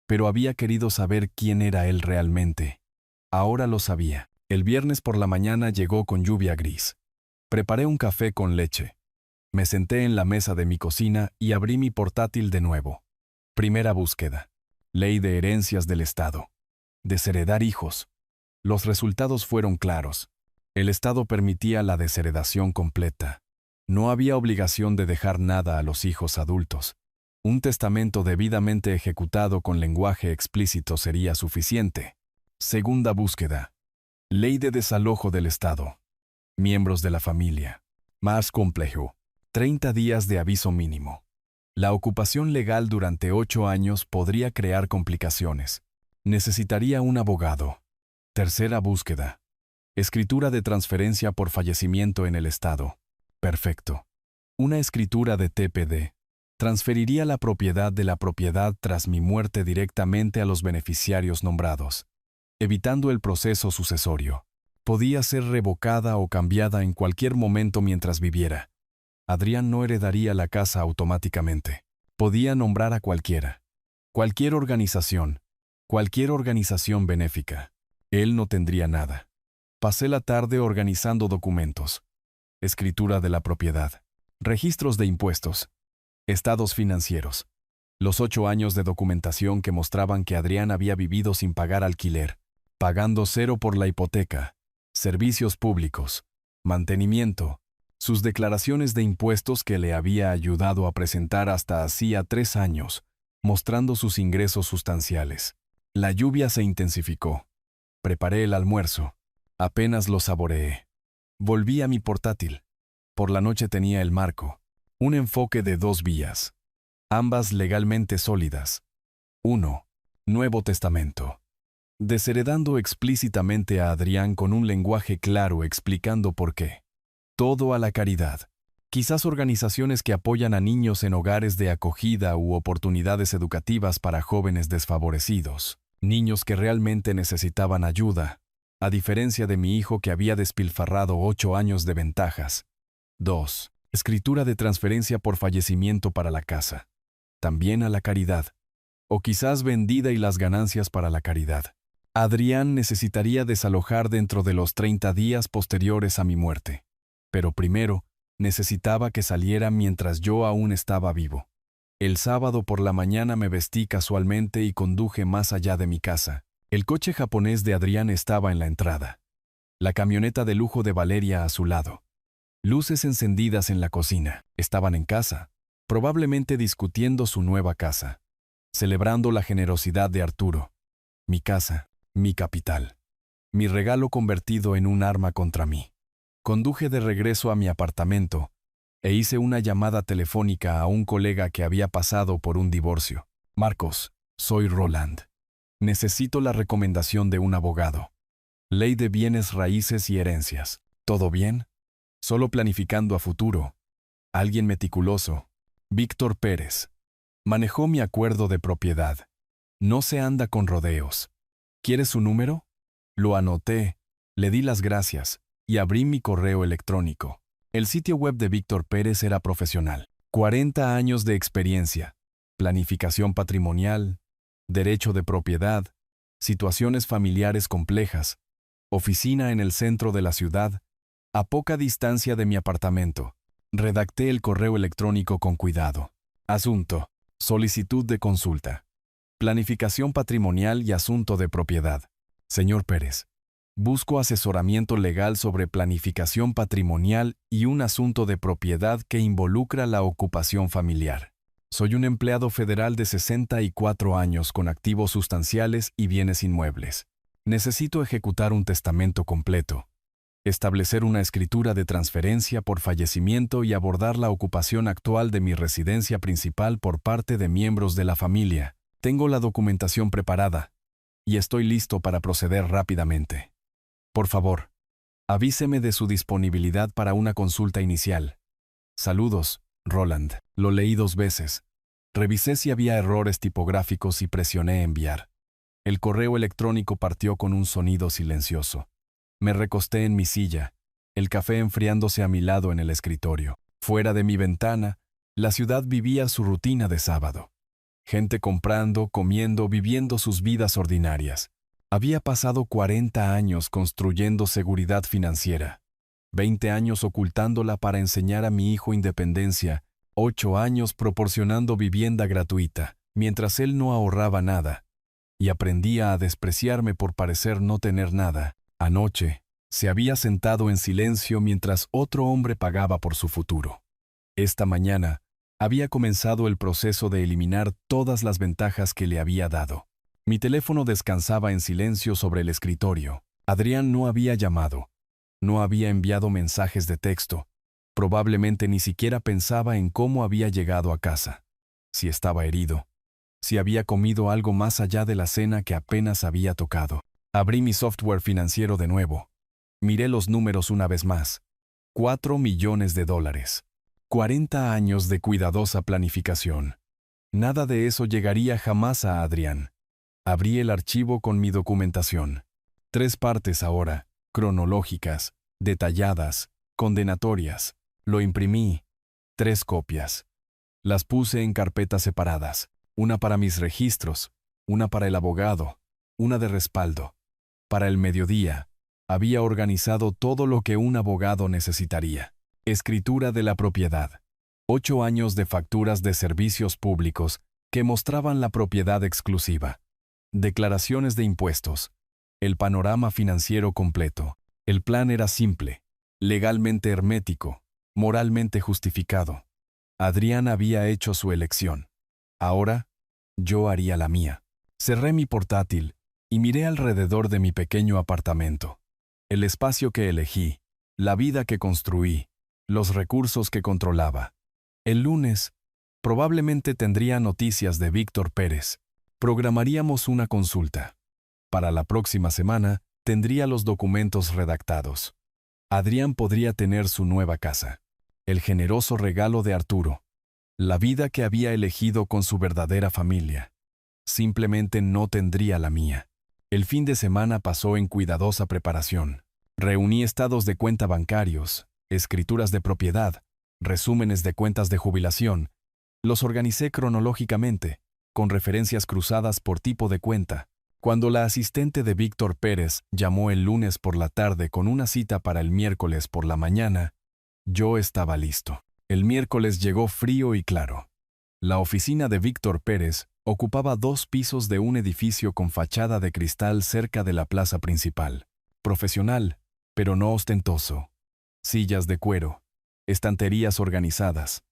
Pero había querido saber quién era él realmente. Ahora lo sabía. El viernes por la mañana llegó con lluvia gris. Preparé un café con leche. Me senté en la mesa de mi cocina y abrí mi portátil de nuevo. Primera búsqueda. Ley de herencias del Estado. Desheredar hijos. Los resultados fueron claros. El Estado permitía la desheredación completa. No había obligación de dejar nada a los hijos adultos. Un testamento debidamente ejecutado con lenguaje explícito sería suficiente. Segunda búsqueda. Ley de desalojo del Estado. Miembros de la familia. Más complejo. 30 días de aviso mínimo. La ocupación legal durante 8 años podría crear complicaciones. Necesitaría un abogado. Tercera búsqueda. Escritura de transferencia por fallecimiento en el Estado. Perfecto. Una escritura de TPD. Transferiría la propiedad de la propiedad tras mi muerte directamente a los beneficiarios nombrados, evitando el proceso sucesorio. Podía ser revocada o cambiada en cualquier momento mientras viviera. Adrián no heredaría la casa automáticamente. Podía nombrar a cualquiera. Cualquier organización benéfica. Él no tendría nada. Pasé la tarde organizando documentos. Escritura de la propiedad. Registros de impuestos. Estados financieros. Los 8 años de documentación que mostraban que Adrián había vivido sin pagar alquiler, pagando 0 por la hipoteca, servicios públicos, mantenimiento, sus declaraciones de impuestos que le había ayudado a presentar hasta hacía 3 años, mostrando sus ingresos sustanciales. La lluvia se intensificó. Preparé el almuerzo. Apenas lo saboreé. Volví a mi portátil. Por la noche tenía el marco. Un enfoque de 2 vías. Ambas legalmente sólidas. 1. Nuevo Testamento. Desheredando explícitamente a Adrián con un lenguaje claro explicando por qué. Todo a la caridad. Quizás organizaciones que apoyan a niños en hogares de acogida u oportunidades educativas para jóvenes desfavorecidos. Niños que realmente necesitaban ayuda, a diferencia de mi hijo que había despilfarrado 8 años de ventajas. 2. Escritura de transferencia por fallecimiento para la casa. También a la caridad. O quizás vendida y las ganancias para la caridad. Adrián necesitaría desalojar dentro de los 30 días posteriores a mi muerte. Pero primero, necesitaba que saliera mientras yo aún estaba vivo. El sábado por la mañana me vestí casualmente y conduje más allá de mi casa. El coche japonés de Adrián estaba en la entrada. La camioneta de lujo de Valeria a su lado. Luces encendidas en la cocina. Estaban en casa, probablemente discutiendo su nueva casa, celebrando la generosidad de Arturo. Mi casa, mi capital. Mi regalo convertido en un arma contra mí. Conduje de regreso a mi apartamento e hice una llamada telefónica a un colega que había pasado por un divorcio. Marcos, soy Roland. Necesito la recomendación de un abogado. Ley de bienes raíces y herencias. ¿Todo bien? Solo planificando a futuro. Alguien meticuloso. Víctor Pérez. Manejó mi acuerdo de propiedad. No se anda con rodeos. ¿Quieres su número? Lo anoté, le di las gracias y abrí mi correo electrónico. El sitio web de Víctor Pérez era profesional. 40 años de experiencia. Planificación patrimonial, derecho de propiedad, situaciones familiares complejas, oficina en el centro de la ciudad, a poca distancia de mi apartamento. Redacté el correo electrónico con cuidado. Asunto: solicitud de consulta. Planificación patrimonial y asunto de propiedad. Señor Pérez, busco asesoramiento legal sobre planificación patrimonial y un asunto de propiedad que involucra la ocupación familiar. Soy un empleado federal de 64 años con activos sustanciales y bienes inmuebles. Necesito ejecutar un testamento completo, establecer una escritura de transferencia por fallecimiento y abordar la ocupación actual de mi residencia principal por parte de miembros de la familia. Tengo la documentación preparada y estoy listo para proceder rápidamente. Por favor, avíseme de su disponibilidad para una consulta inicial. Saludos, Roland. Lo leí 2 veces. Revisé si había errores tipográficos y presioné enviar. El correo electrónico partió con un sonido silencioso. Me recosté en mi silla, el café enfriándose a mi lado en el escritorio. Fuera de mi ventana, la ciudad vivía su rutina de sábado. Gente comprando, comiendo, viviendo sus vidas ordinarias. Había pasado 40 años construyendo seguridad financiera, 20 años ocultándola para enseñar a mi hijo independencia, 8 años proporcionando vivienda gratuita, mientras él no ahorraba nada, y aprendía a despreciarme por parecer no tener nada. Anoche, se había sentado en silencio mientras otro hombre pagaba por su futuro. Esta mañana, había comenzado el proceso de eliminar todas las ventajas que le había dado. Mi teléfono descansaba en silencio sobre el escritorio. Adrián no había llamado, no había enviado mensajes de texto, probablemente ni siquiera pensaba en cómo había llegado a casa, si estaba herido, si había comido algo más allá de la cena que apenas había tocado. Abrí mi software financiero de nuevo. Miré los números una vez más. $4 millones. 40 años de cuidadosa planificación. Nada de eso llegaría jamás a Adrián. Abrí el archivo con mi documentación. 3 partes ahora, cronológicas, detalladas, condenatorias. Lo imprimí. 3 copias. Las puse en carpetas separadas. Una para mis registros, una para el abogado, una de respaldo. Para el mediodía, había organizado todo lo que un abogado necesitaría. Escritura de la propiedad. 8 años de facturas de servicios públicos que mostraban la propiedad exclusiva. Declaraciones de impuestos. El panorama financiero completo. El plan era simple, legalmente hermético, moralmente justificado. Adrián había hecho su elección. Ahora, yo haría la mía. Cerré mi portátil y miré alrededor de mi pequeño apartamento. El espacio que elegí, la vida que construí, los recursos que controlaba. El lunes, probablemente tendría noticias de Víctor Pérez. Programaríamos una consulta. Para la próxima semana, tendría los documentos redactados. Adrián podría tener su nueva casa. El generoso regalo de Arturo. La vida que había elegido con su verdadera familia. Simplemente no tendría la mía. El fin de semana pasó en cuidadosa preparación. Reuní estados de cuenta bancarios, escrituras de propiedad, resúmenes de cuentas de jubilación. Los organicé cronológicamente, con referencias cruzadas por tipo de cuenta. Cuando la asistente de Víctor Pérez llamó el lunes por la tarde con una cita para el miércoles por la mañana, yo estaba listo. El miércoles llegó frío y claro. La oficina de Víctor Pérez ocupaba 2 pisos de un edificio con fachada de cristal cerca de la plaza principal. Profesional, pero no ostentoso. Sillas de cuero, estanterías organizadas.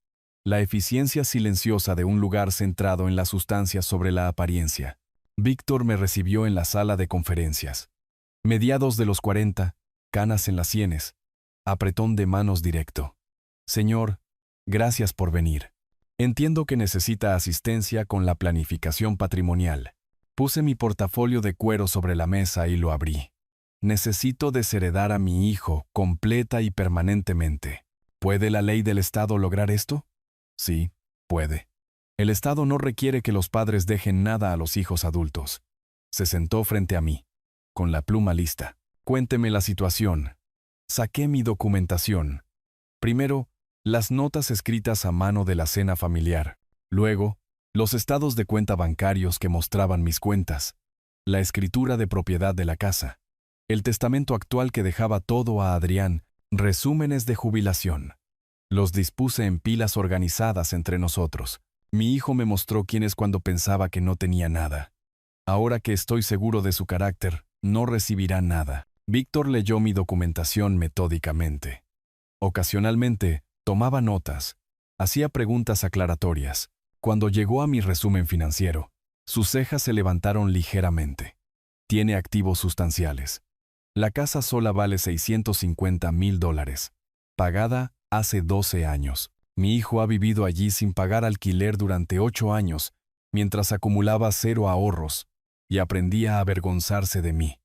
La eficiencia silenciosa de un lugar centrado en la sustancia sobre la apariencia. Víctor me recibió en la sala de conferencias. Mediados de los 40, canas en las sienes, apretón de manos directo. Señor, gracias por venir. Entiendo que necesita asistencia con la planificación patrimonial. Puse mi portafolio de cuero sobre la mesa y lo abrí. Necesito desheredar a mi hijo completa y permanentemente. ¿Puede la ley del Estado lograr esto? Sí, puede. El Estado no requiere que los padres dejen nada a los hijos adultos. Se sentó frente a mí, con la pluma lista. Cuénteme la situación. Saqué mi documentación. Primero, las notas escritas a mano de la cena familiar. Luego, los estados de cuenta bancarios que mostraban mis cuentas. La escritura de propiedad de la casa. El testamento actual que dejaba todo a Adrián. Resúmenes de jubilación. Los dispuse en pilas organizadas entre nosotros. Mi hijo me mostró quién es cuando pensaba que no tenía nada. Ahora que estoy seguro de su carácter, no recibirá nada. Víctor leyó mi documentación metódicamente. Ocasionalmente, tomaba notas, hacía preguntas aclaratorias. Cuando llegó a mi resumen financiero, sus cejas se levantaron ligeramente. Tiene activos sustanciales. La casa sola vale $650,000, pagada hace 12 años. Mi hijo ha vivido allí sin pagar alquiler durante 8 años, mientras acumulaba 0 ahorros, y aprendía a avergonzarse de mí.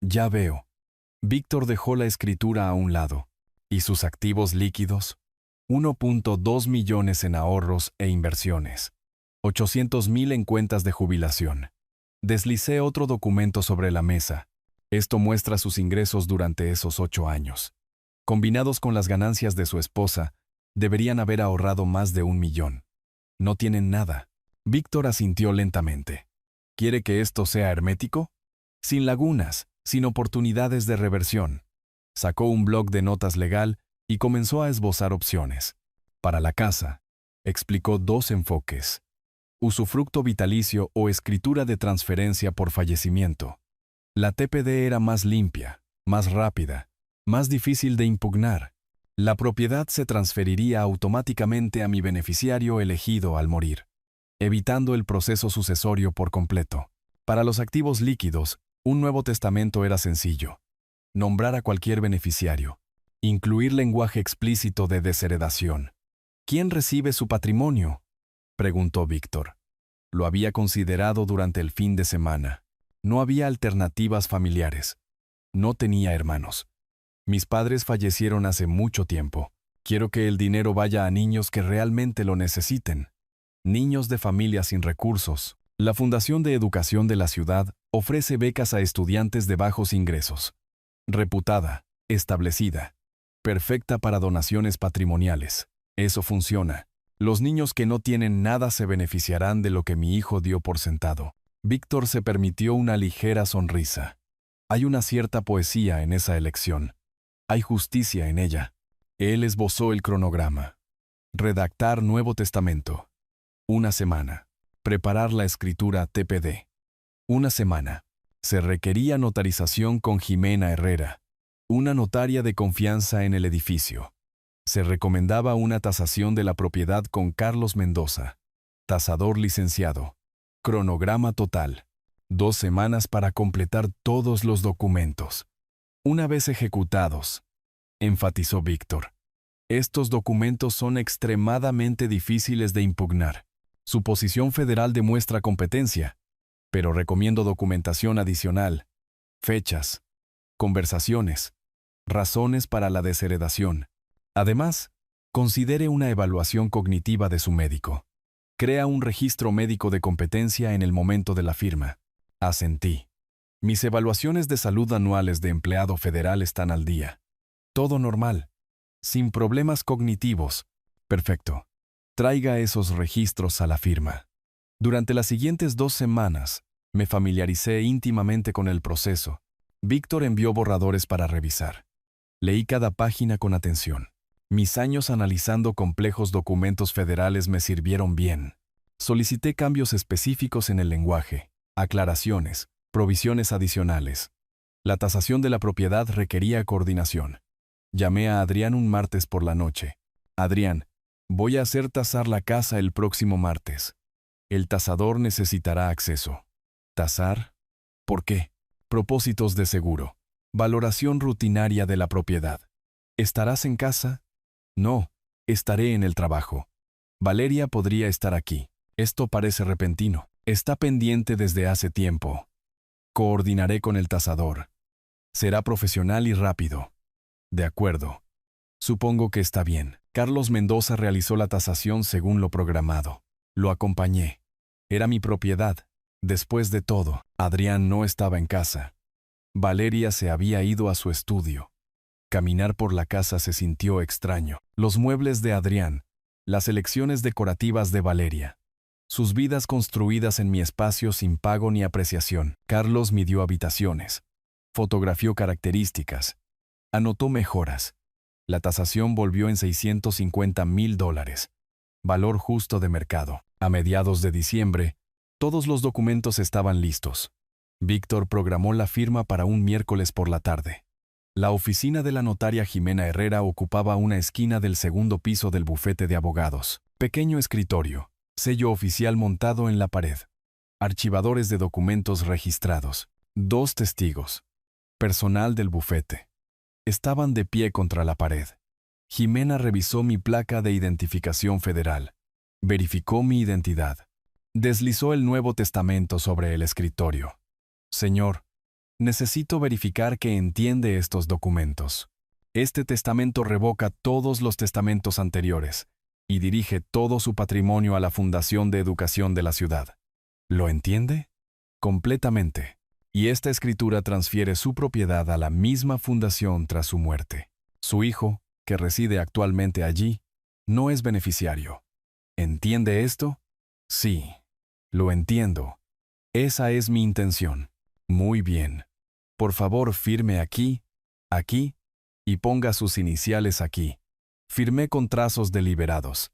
Ya veo. Víctor dejó la escritura a un lado. ¿Y sus activos líquidos? 1.2 millones en ahorros e inversiones. 800,000 en cuentas de jubilación. Deslicé otro documento sobre la mesa. Esto muestra sus ingresos durante esos 8 años. Combinados con las ganancias de su esposa, deberían haber ahorrado más de 1 millón. No tienen nada. Víctor asintió lentamente. ¿Quiere que esto sea hermético? Sin lagunas, sin oportunidades de reversión. Sacó un bloc de notas legal y comenzó a esbozar opciones. Para la casa, explicó 2 enfoques: usufructo vitalicio o escritura de transferencia por fallecimiento. La TPD era más limpia, más rápida, más difícil de impugnar. La propiedad se transferiría automáticamente a mi beneficiario elegido al morir, evitando el proceso sucesorio por completo. Para los activos líquidos, un nuevo testamento era sencillo. Nombrar a cualquier beneficiario. Incluir lenguaje explícito de desheredación. ¿Quién recibe su patrimonio?, preguntó Víctor. Lo había considerado durante el fin de semana. No había alternativas familiares. No tenía hermanos. Mis padres fallecieron hace mucho tiempo. Quiero que el dinero vaya a niños que realmente lo necesiten. Niños de familias sin recursos. La Fundación de Educación de la ciudad ofrece becas a estudiantes de bajos ingresos. Reputada, establecida, perfecta para donaciones patrimoniales. Eso funciona. Los niños que no tienen nada se beneficiarán de lo que mi hijo dio por sentado. Víctor se permitió una ligera sonrisa. Hay una cierta poesía en esa elección. Hay justicia en ella. Él esbozó el cronograma. Redactar nuevo testamento. 1 semana. Preparar la escritura TPD. 1 semana. Se requería notarización con Jimena Herrera, una notaria de confianza en el edificio. Se recomendaba una tasación de la propiedad con Carlos Mendoza, tasador licenciado. Cronograma total. 2 semanas para completar todos los documentos. Una vez ejecutados, enfatizó Víctor, estos documentos son extremadamente difíciles de impugnar. Su posición federal demuestra competencia, pero recomiendo documentación adicional, fechas, conversaciones, razones para la desheredación. Además, considere una evaluación cognitiva de su médico. Crea un registro médico de competencia en el momento de la firma. Asentí. Mis evaluaciones de salud anuales de empleado federal están al día. Todo normal. Sin problemas cognitivos. Perfecto. Traiga esos registros a la firma. Durante las siguientes 2 semanas, me familiaricé íntimamente con el proceso. Víctor envió borradores para revisar. Leí cada página con atención. Mis años analizando complejos documentos federales me sirvieron bien. Solicité cambios específicos en el lenguaje, aclaraciones, provisiones adicionales. La tasación de la propiedad requería coordinación. Llamé a Adrián un martes por la noche. Adrián, voy a hacer tasar la casa el próximo martes. El tasador necesitará acceso. ¿Tasar? ¿Por qué? Propósitos de seguro. Valoración rutinaria de la propiedad. ¿Estarás en casa? No, estaré en el trabajo. Valeria podría estar aquí. Esto parece repentino. Está pendiente desde hace tiempo. Coordinaré con el tasador. Será profesional y rápido. De acuerdo. Supongo que está bien. Carlos Mendoza realizó la tasación según lo programado. Lo acompañé. Era mi propiedad. Después de todo, Adrián no estaba en casa. Valeria se había ido a su estudio. Caminar por la casa se sintió extraño. Los muebles de Adrián, las elecciones decorativas de Valeria, sus vidas construidas en mi espacio sin pago ni apreciación. Carlos midió habitaciones, fotografió características, anotó mejoras. La tasación volvió en $650,000. valor justo de mercado. A mediados de diciembre, todos los documentos estaban listos. Víctor programó la firma para un miércoles por la tarde. La oficina de la notaria Jimena Herrera ocupaba una esquina del segundo piso del bufete de abogados. Pequeño escritorio, sello oficial montado en la pared, archivadores de documentos registrados, 2 testigos, personal del bufete. Estaban de pie contra la pared. Jimena revisó mi placa de identificación federal, verificó mi identidad, deslizó el Nuevo Testamento sobre el escritorio. Señor, necesito verificar que entiende estos documentos. Este testamento revoca todos los testamentos anteriores y dirige todo su patrimonio a la Fundación de Educación de la ciudad. ¿Lo entiende? Completamente. Y esta escritura transfiere su propiedad a la misma fundación tras su muerte. Su hijo, que reside actualmente allí, no es beneficiario. ¿Entiende esto? Sí, lo entiendo. Esa es mi intención. Muy bien. Por favor, firme aquí, aquí, y ponga sus iniciales aquí. Firmé con trazos deliberados.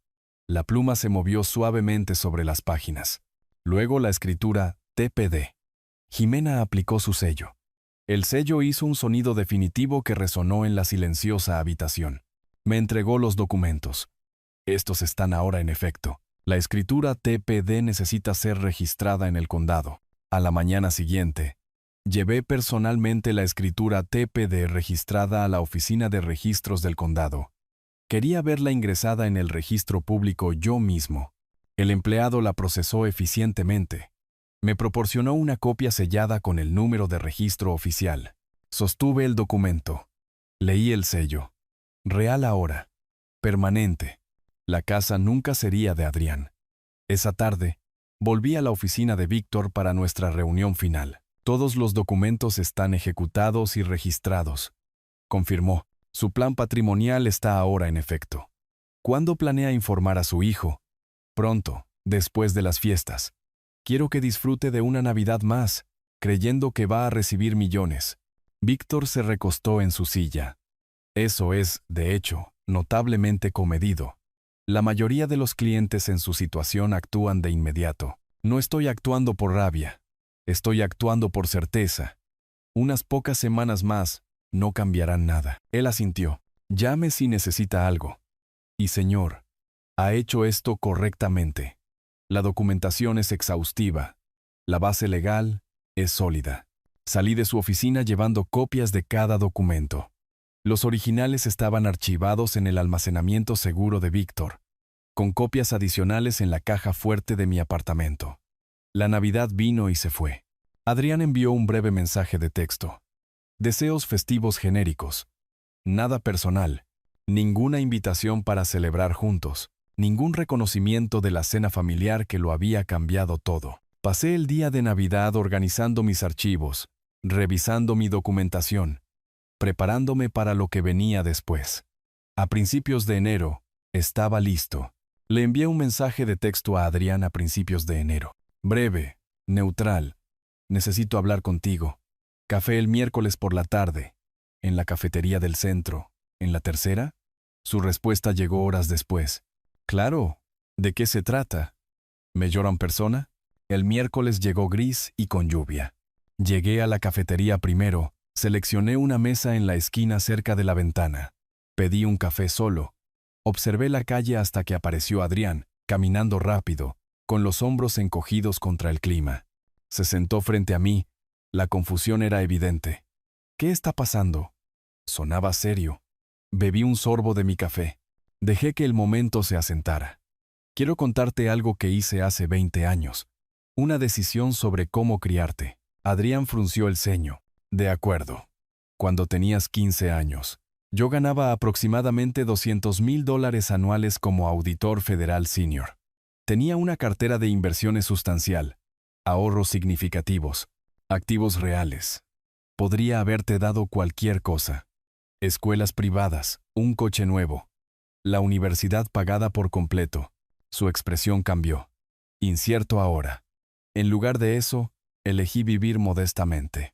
La pluma se movió suavemente sobre las páginas. Luego la escritura TPD. Jimena aplicó su sello. El sello hizo un sonido definitivo que resonó en la silenciosa habitación. Me entregó los documentos. Estos están ahora en efecto. La escritura TPD necesita ser registrada en el condado. A la mañana siguiente, llevé personalmente la escritura TPD registrada a la oficina de registros del condado. Quería verla ingresada en el registro público yo mismo. El empleado la procesó eficientemente. Me proporcionó una copia sellada con el número de registro oficial. Sostuve el documento. Leí el sello. Real ahora. Permanente. La casa nunca sería de Adrián. Esa tarde, volví a la oficina de Víctor para nuestra reunión final. Todos los documentos están ejecutados y registrados. Confirmó. Su plan patrimonial está ahora en efecto. ¿Cuándo planea informar a su hijo? Pronto, después de las fiestas. Quiero que disfrute de una Navidad más, creyendo que va a recibir millones. Víctor se recostó en su silla. Eso es, de hecho, notablemente comedido. La mayoría de los clientes en su situación actúan de inmediato. No estoy actuando por rabia. Estoy actuando por certeza. Unas pocas semanas más no cambiarán nada. Él asintió. Llame si necesita algo. Y señor, ha hecho esto correctamente. La documentación es exhaustiva. La base legal es sólida. Salí de su oficina llevando copias de cada documento. Los originales estaban archivados en el almacenamiento seguro de Víctor, con copias adicionales en la caja fuerte de mi apartamento. La Navidad vino y se fue. Adrián envió un breve mensaje de texto. Deseos festivos genéricos. Nada personal. Ninguna invitación para celebrar juntos. Ningún reconocimiento de la cena familiar que lo había cambiado todo. Pasé el día de Navidad organizando mis archivos, revisando mi documentación, preparándome para lo que venía después. A principios de enero, estaba listo. Le envié un mensaje de texto a Adrián a principios de enero. Breve, neutral. Necesito hablar contigo. Café el miércoles por la tarde. En la cafetería del centro. ¿En la tercera? Su respuesta llegó horas después. Claro. ¿De qué se trata? ¿Me lloran persona? El miércoles llegó gris y con lluvia. Llegué a la cafetería primero, seleccioné una mesa en la esquina cerca de la ventana. Pedí un café solo. Observé la calle hasta que apareció Adrián, caminando rápido, con los hombros encogidos contra el clima. Se sentó frente a mí. La confusión era evidente. ¿Qué está pasando? Sonaba serio. Bebí un sorbo de mi café. Dejé que el momento se asentara. Quiero contarte algo que hice hace 20 años. Una decisión sobre cómo criarte. Adrián frunció el ceño. De acuerdo. Cuando tenías 15 años, yo ganaba aproximadamente $200,000 anuales como auditor federal senior. Tenía una cartera de inversiones sustancial, ahorros significativos, activos reales. Podría haberte dado cualquier cosa. Escuelas privadas, un coche nuevo. La universidad pagada por completo. Su expresión cambió. Incierto ahora. En lugar de eso, elegí vivir modestamente.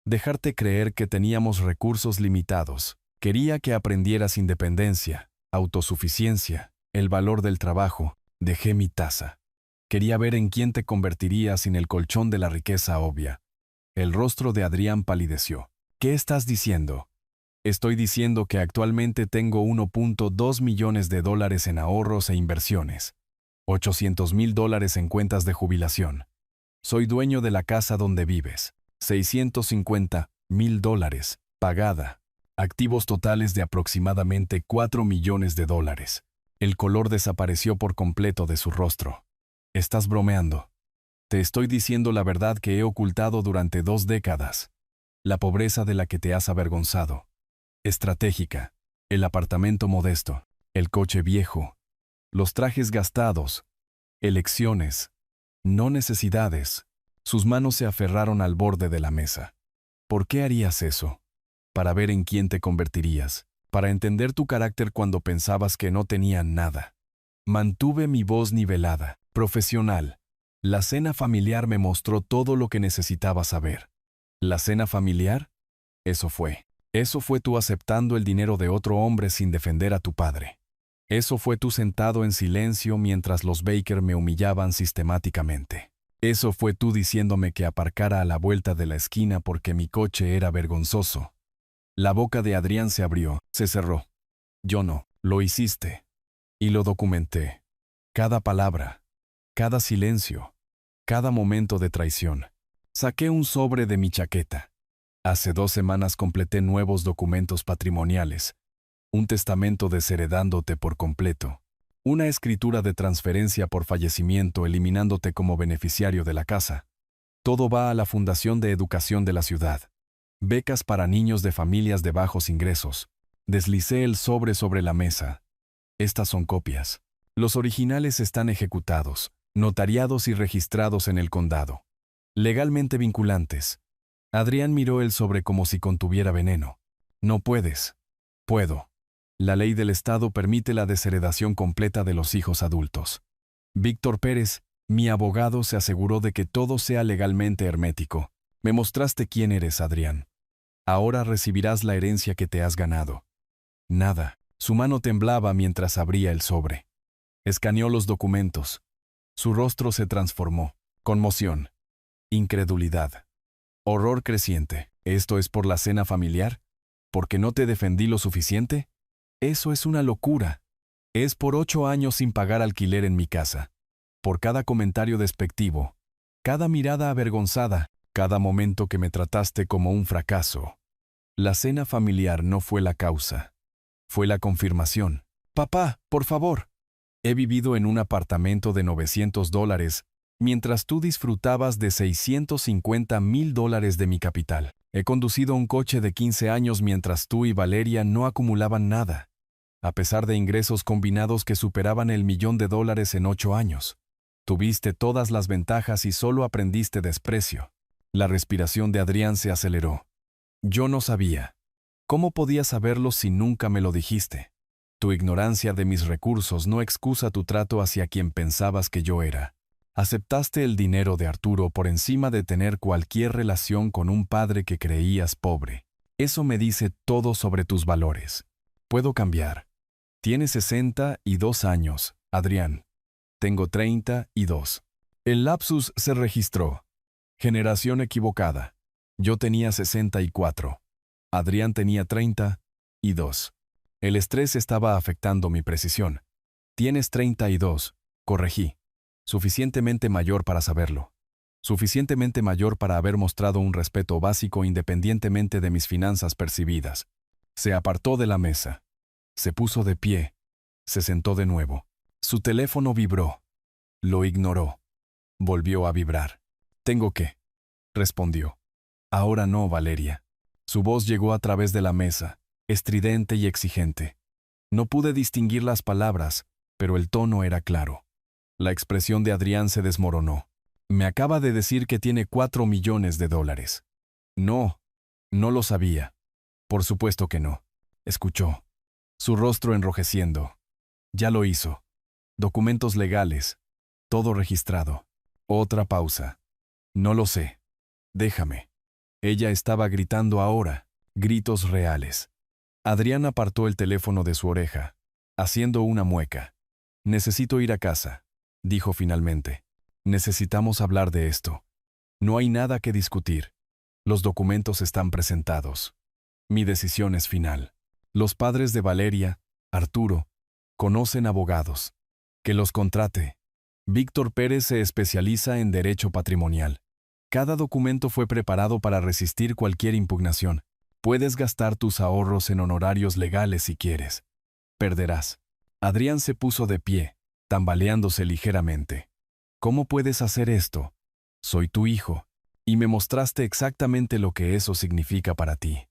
Dejarte creer que teníamos recursos limitados. Quería que aprendieras independencia, autosuficiencia, el valor del trabajo. Dejé mi taza. Quería ver en quién te convertirías sin el colchón de la riqueza obvia. El rostro de Adrián palideció. ¿Qué estás diciendo? Estoy diciendo que actualmente tengo 1.2 millones de dólares en ahorros e inversiones. 800,000 dólares en cuentas de jubilación. Soy dueño de la casa donde vives. 650,000 dólares, pagada. Activos totales de aproximadamente 4 millones de dólares. El color desapareció por completo de su rostro. Estás bromeando. Te estoy diciendo la verdad que he ocultado durante 2 décadas. La pobreza de la que te has avergonzado. Estratégica. El apartamento modesto. El coche viejo. Los trajes gastados. Elecciones. No necesidades. Sus manos se aferraron al borde de la mesa. ¿Por qué harías eso? Para ver en quién te convertirías. Para entender tu carácter cuando pensabas que no tenía nada. Mantuve mi voz nivelada, profesional. La cena familiar me mostró todo lo que necesitaba saber. ¿La cena familiar? Eso fue. Eso fue tú aceptando el dinero de otro hombre sin defender a tu padre. Eso fue tú sentado en silencio mientras los Baker me humillaban sistemáticamente. Eso fue tú diciéndome que aparcara a la vuelta de la esquina porque mi coche era vergonzoso. La boca de Adrián se abrió, se cerró. Yo no, lo hiciste. Y lo documenté. Cada palabra, cada silencio, cada momento de traición. Saqué un sobre de mi chaqueta. Hace 2 semanas completé nuevos documentos patrimoniales. Un testamento desheredándote por completo. Una escritura de transferencia por fallecimiento eliminándote como beneficiario de la casa. Todo va a la Fundación de Educación de la ciudad. Becas para niños de familias de bajos ingresos. Deslicé el sobre la mesa. Estas son copias. Los originales están ejecutados, notariados y registrados en el condado. Legalmente vinculantes. Adrián miró el sobre como si contuviera veneno. No puedes. Puedo. La ley del Estado permite la desheredación completa de los hijos adultos. Víctor Pérez, mi abogado, se aseguró de que todo sea legalmente hermético. Me mostraste quién eres, Adrián. Ahora recibirás la herencia que te has ganado. Nada. Su mano temblaba mientras abría el sobre. Escaneó los documentos. Su rostro se transformó. Conmoción. Incredulidad. Horror creciente. ¿Esto es por la cena familiar? ¿Porque no te defendí lo suficiente? Eso es una locura. Es por 8 años sin pagar alquiler en mi casa. Por cada comentario despectivo. Cada mirada avergonzada. Cada momento que me trataste como un fracaso. La cena familiar no fue la causa. Fue la confirmación. Papá, por favor. He vivido en un apartamento de 900 dólares, mientras tú disfrutabas de 650,000 dólares de mi capital. He conducido un coche de 15 años mientras tú y Valeria no acumulaban nada, a pesar de ingresos combinados que superaban el $1,000,000 en 8 años. Tuviste todas las ventajas y solo aprendiste desprecio. La respiración de Adrián se aceleró. Yo no sabía. ¿Cómo podía saberlo si nunca me lo dijiste? Tu ignorancia de mis recursos no excusa tu trato hacia quien pensabas que yo era. Aceptaste el dinero de Arturo por encima de tener cualquier relación con un padre que creías pobre. Eso me dice todo sobre tus valores. Puedo cambiar. Tienes 62 años, Adrián. Tengo 32. El lapsus se registró. Generación equivocada. Yo tenía 64. Adrián tenía 32. El estrés estaba afectando mi precisión. Tienes 32, corregí. Suficientemente mayor para saberlo. Suficientemente mayor para haber mostrado un respeto básico independientemente de mis finanzas percibidas. Se apartó de la mesa. Se puso de pie. Se sentó de nuevo. Su teléfono vibró. Lo ignoró. Volvió a vibrar. «Tengo que», respondió. «Ahora no, Valeria». Su voz llegó a través de la mesa, estridente y exigente. No pude distinguir las palabras, pero el tono era claro. La expresión de Adrián se desmoronó. «Me acaba de decir que tiene 4 millones de dólares». «No, no lo sabía». «Por supuesto que no», escuchó. Su rostro enrojeciendo. «Ya lo hizo. Documentos legales. Todo registrado». Otra pausa. «No lo sé. Déjame». Ella estaba gritando ahora, gritos reales. Adrián apartó el teléfono de su oreja, haciendo una mueca. «Necesito ir a casa». dijo finalmente. Necesitamos hablar de esto. No hay nada que discutir. Los documentos están presentados. Mi decisión es final. Los padres de Valeria, Arturo, conocen abogados. Que los contrate. Víctor Pérez se especializa en derecho patrimonial. Cada documento fue preparado para resistir cualquier impugnación. Puedes gastar tus ahorros en honorarios legales si quieres. Perderás. Adrián se puso de pie, tambaleándose ligeramente. ¿Cómo puedes hacer esto? Soy tu hijo, y me mostraste exactamente lo que eso significa para ti.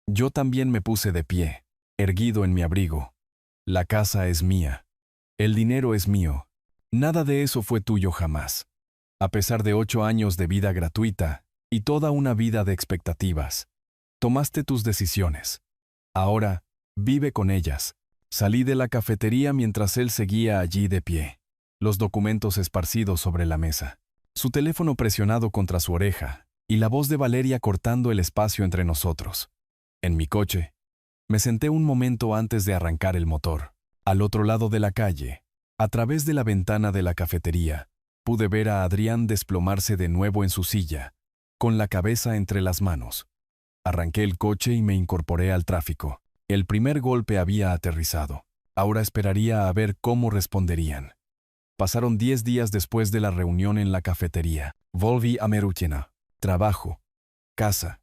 Yo también me puse de pie, erguido en mi abrigo. La casa es mía. El dinero es mío. Nada de eso fue tuyo jamás. A pesar de 8 años de vida gratuita y toda una vida de expectativas, tomaste tus decisiones. Ahora, vive con ellas. Salí de la cafetería mientras él seguía allí de pie, los documentos esparcidos sobre la mesa, su teléfono presionado contra su oreja y la voz de Valeria cortando el espacio entre nosotros. En mi coche, me senté un momento antes de arrancar el motor. Al otro lado de la calle, a través de la ventana de la cafetería, pude ver a Adrián desplomarse de nuevo en su silla, con la cabeza entre las manos. Arranqué el coche y me incorporé al tráfico. El primer golpe había aterrizado. Ahora esperaría a ver cómo responderían. Pasaron 10 días después de la reunión en la cafetería. Volví a Meruchena. Trabajo. Casa.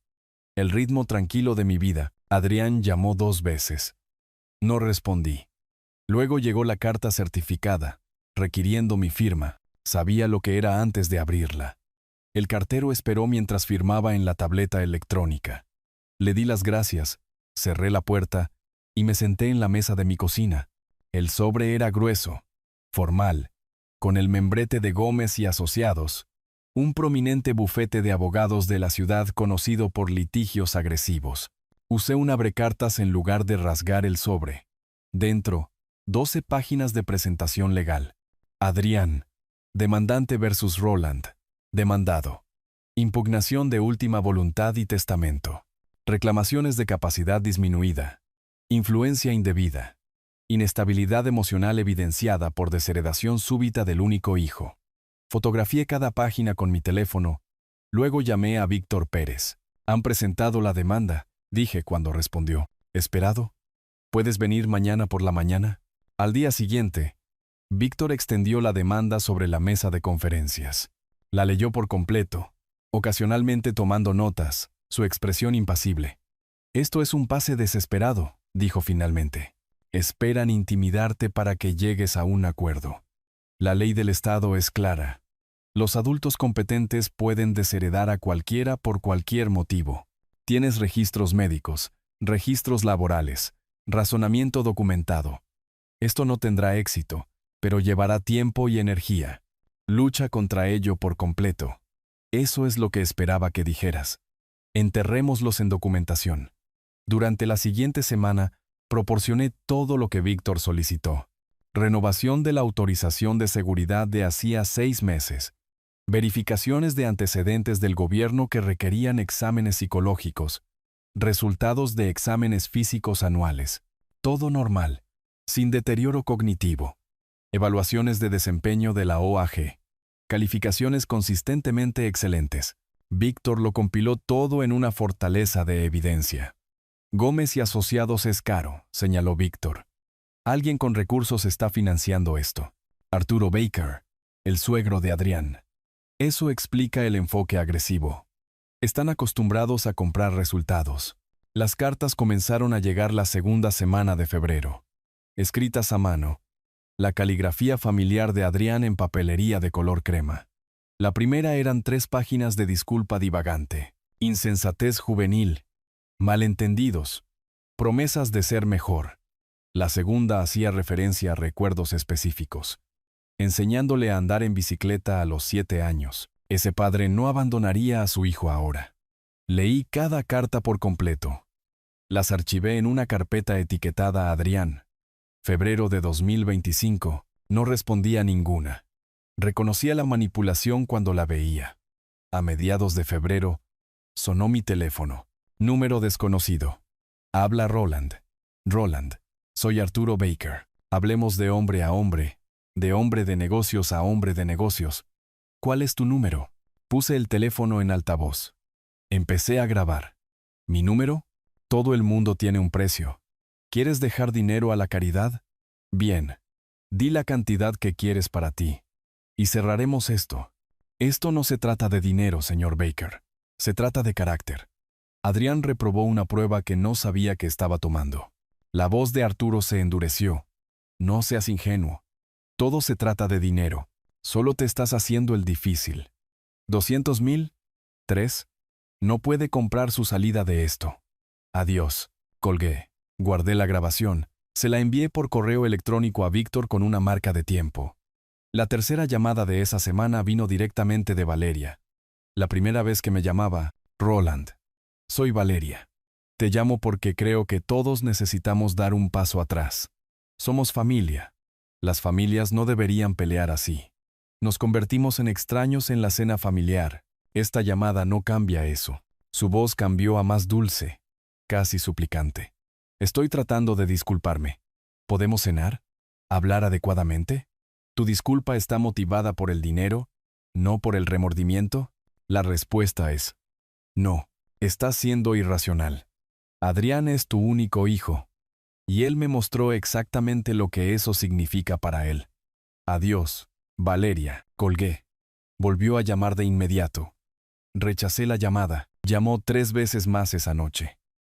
El ritmo tranquilo de mi vida. Adrián llamó 2 veces. No respondí. Luego llegó la carta certificada, requiriendo mi firma. Sabía lo que era antes de abrirla. El cartero esperó mientras firmaba en la tableta electrónica. Le di las gracias. Cerré la puerta y me senté en la mesa de mi cocina. El sobre era grueso, formal, con el membrete de Gómez y Asociados, un prominente bufete de abogados de la ciudad conocido por litigios agresivos. Usé un abrecartas en lugar de rasgar el sobre. Dentro, 12 páginas de presentación legal. Adrián, demandante versus Roland, demandado. Impugnación de última voluntad y testamento. Reclamaciones de capacidad disminuida, influencia indebida, inestabilidad emocional evidenciada por desheredación súbita del único hijo. Fotografié cada página con mi teléfono, luego llamé a Víctor Pérez. «Han presentado la demanda», dije cuando respondió. «¿Esperado? ¿Puedes venir mañana por la mañana?» Al día siguiente, Víctor extendió la demanda sobre la mesa de conferencias. La leyó por completo, ocasionalmente tomando notas, su expresión impasible. «Esto es un pase desesperado», dijo finalmente. «Esperan intimidarte para que llegues a un acuerdo. La ley del Estado es clara. Los adultos competentes pueden desheredar a cualquiera por cualquier motivo. Tienes registros médicos, registros laborales, razonamiento documentado. Esto no tendrá éxito, pero llevará tiempo y energía. Lucha contra ello por completo». Eso es lo que esperaba que dijeras. Enterrémoslos en documentación. Durante la siguiente semana, proporcioné todo lo que Víctor solicitó. Renovación de la autorización de seguridad de hacía 6 meses. Verificaciones de antecedentes del gobierno que requerían exámenes psicológicos. Resultados de exámenes físicos anuales. Todo normal, sin deterioro cognitivo. Evaluaciones de desempeño de la OAG. Calificaciones consistentemente excelentes. Víctor lo compiló todo en una fortaleza de evidencia. «Gómez y Asociados es caro», señaló Víctor. «Alguien con recursos está financiando esto. Arturo Baker, el suegro de Adrián. Eso explica el enfoque agresivo. Están acostumbrados a comprar resultados». Las cartas comenzaron a llegar la segunda semana de febrero. Escritas a mano. La caligrafía familiar de Adrián en papelería de color crema. La primera eran 3 páginas de disculpa divagante, insensatez juvenil, malentendidos, promesas de ser mejor. La segunda hacía referencia a recuerdos específicos. Enseñándole a andar en bicicleta a los 7 años. Ese padre no abandonaría a su hijo ahora. Leí cada carta por completo. Las archivé en una carpeta etiquetada Adrián. Febrero de 2025, no respondía ninguna. Reconocía la manipulación cuando la veía. A mediados de febrero, sonó mi teléfono. Número desconocido. Habla Roland. Roland, soy Arturo Baker. Hablemos de hombre a hombre. De hombre de negocios a hombre de negocios. ¿Cuál es tu número? Puse el teléfono en altavoz. Empecé a grabar. ¿Mi número? Todo el mundo tiene un precio. ¿Quieres dejar dinero a la caridad? Bien. Di la cantidad que quieres para ti. Y cerraremos esto. Esto no se trata de dinero, señor Baker. Se trata de carácter. Adrián reprobó una prueba que no sabía que estaba tomando. La voz de Arturo se endureció. No seas ingenuo. Todo se trata de dinero. Solo te estás haciendo el difícil. ¿200,000? ¿3? No puede comprar su salida de esto. Adiós. Colgué. Guardé la grabación. Se la envié por correo electrónico a Víctor con una marca de tiempo. La tercera llamada de esa semana vino directamente de Valeria. La primera vez que me llamaba, Roland. Soy Valeria. Te llamo porque creo que todos necesitamos dar un paso atrás. Somos familia. Las familias no deberían pelear así. Nos convertimos en extraños en la cena familiar. Esta llamada no cambia eso. Su voz cambió a más dulce, casi suplicante. Estoy tratando de disculparme. ¿Podemos cenar? ¿Hablar adecuadamente? ¿Tu disculpa está motivada por el dinero, no por el remordimiento? La respuesta es no. Estás siendo irracional. Adrián es tu único hijo. Y él me mostró exactamente lo que eso significa para él. Adiós, Valeria. Colgué. Volvió a llamar de inmediato. Rechacé la llamada. Llamó 3 veces más esa noche.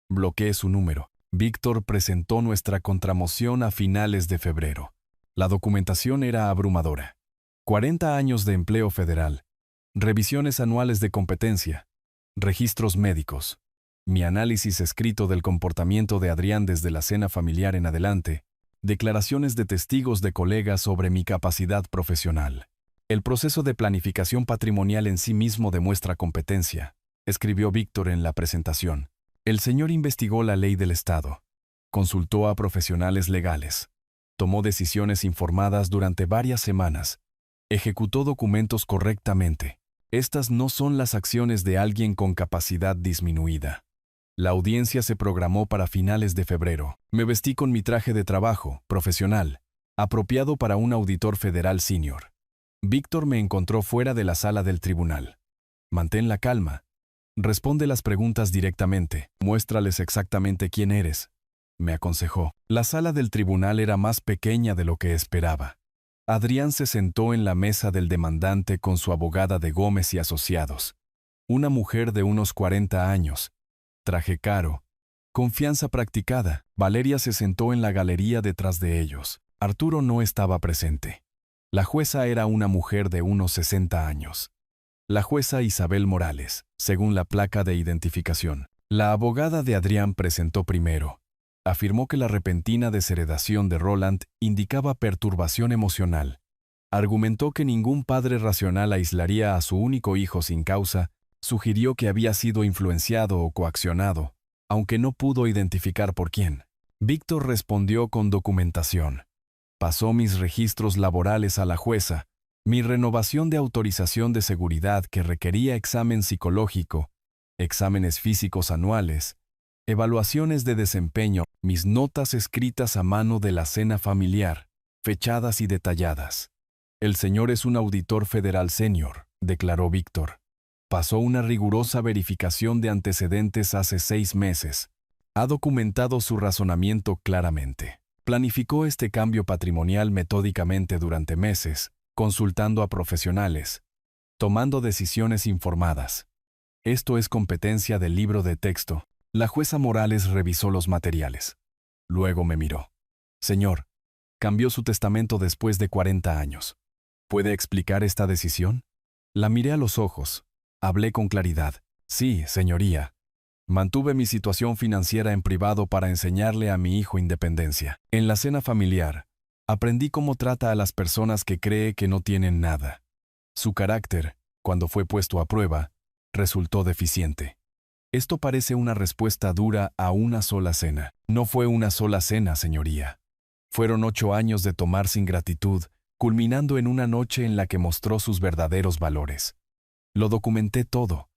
Bloqueé su número. Víctor presentó nuestra contramoción a finales de febrero. La documentación era abrumadora. 40 años de empleo federal. Revisiones anuales de competencia. Registros médicos. Mi análisis escrito del comportamiento de Adrián desde la cena familiar en adelante. Declaraciones de testigos de colegas sobre mi capacidad profesional. El proceso de planificación patrimonial en sí mismo demuestra competencia, escribió Víctor en la presentación. El señor investigó la ley del Estado. Consultó a profesionales legales. Tomó decisiones informadas durante varias semanas. Ejecutó documentos correctamente. Estas no son las acciones de alguien con capacidad disminuida. La audiencia se programó para finales de febrero. Me vestí con mi traje de trabajo, profesional, apropiado para un auditor federal senior. Víctor me encontró fuera de la sala del tribunal. Mantén la calma. Responde las preguntas directamente. Muéstrales exactamente quién eres, me aconsejó. La sala del tribunal era más pequeña de lo que esperaba. Adrián se sentó en la mesa del demandante con su abogada de Gómez y Asociados. Una mujer de unos 40 años. Traje caro. Confianza practicada. Valeria se sentó en la galería detrás de ellos. Arturo no estaba presente. La jueza era una mujer de unos 60 años. La jueza Isabel Morales, según la placa de identificación. La abogada de Adrián presentó primero. Afirmó que la repentina desheredación de Roland indicaba perturbación emocional. Argumentó que ningún padre racional aislaría a su único hijo sin causa. Sugirió que había sido influenciado o coaccionado, aunque no pudo identificar por quién. Víctor respondió con documentación. Pasó mis registros laborales a la jueza, mi renovación de autorización de seguridad que requería examen psicológico, exámenes físicos anuales, evaluaciones de desempeño, mis notas escritas a mano de la cena familiar, fechadas y detalladas. El señor es un auditor federal senior, declaró Víctor. Pasó una rigurosa verificación de antecedentes hace 6 meses. Ha documentado su razonamiento claramente. Planificó este cambio patrimonial metódicamente durante meses, consultando a profesionales, tomando decisiones informadas. Esto es competencia del libro de texto. La jueza Morales revisó los materiales. Luego me miró. Señor, cambió su testamento después de 40 años. ¿Puede explicar esta decisión? La miré a los ojos. Hablé con claridad. Sí, señoría. Mantuve mi situación financiera en privado para enseñarle a mi hijo independencia. En la cena familiar, aprendí cómo trata a las personas que cree que no tienen nada. Su carácter, cuando fue puesto a prueba, resultó deficiente. Esto parece una respuesta dura a una sola cena. No fue una sola cena, señoría. Fueron 8 años de tomar sin gratitud, culminando en una noche en la que mostró sus verdaderos valores. Lo documenté todo.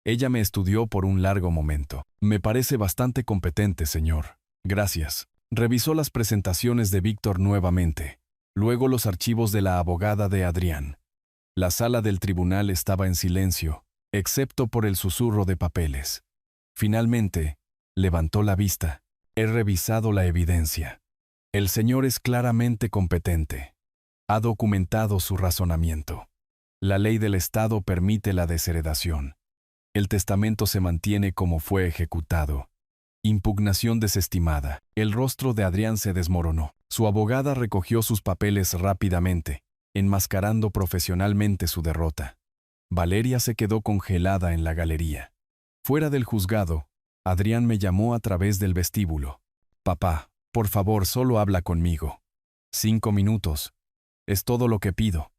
Ella me estudió por un largo momento. Me parece bastante competente, señor. Gracias. Revisó las presentaciones de Víctor nuevamente. Luego los archivos de la abogada de Adrián. La sala del tribunal estaba en silencio, excepto por el susurro de papeles. Finalmente, levantó la vista. He revisado la evidencia. El señor es claramente competente. Ha documentado su razonamiento. La ley del Estado permite la desheredación. El testamento se mantiene como fue ejecutado. Impugnación desestimada. El rostro de Adrián se desmoronó. Su abogada recogió sus papeles rápidamente, enmascarando profesionalmente su derrota. Valeria se quedó congelada en la galería. Fuera del juzgado, Adrián me llamó a través del vestíbulo. Papá, por favor, solo habla conmigo. 5 minutos. Es todo lo que pido.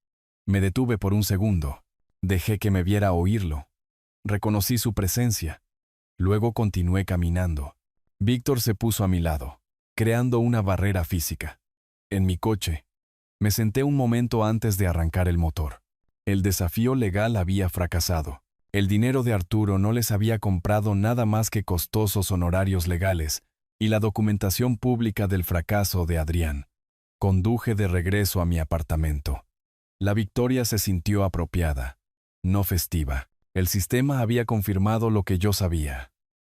Me detuve por un segundo. Dejé que me viera oírlo. Reconocí su presencia. Luego continué caminando. Víctor se puso a mi lado, creando una barrera física. En mi coche. Me senté un momento antes de arrancar el motor. El desafío legal había fracasado. El dinero de Arturo no les había comprado nada más que costosos honorarios legales y la documentación pública del fracaso de Adrián. Conduje de regreso a mi apartamento. La victoria se sintió apropiada, no festiva. El sistema había confirmado lo que yo sabía.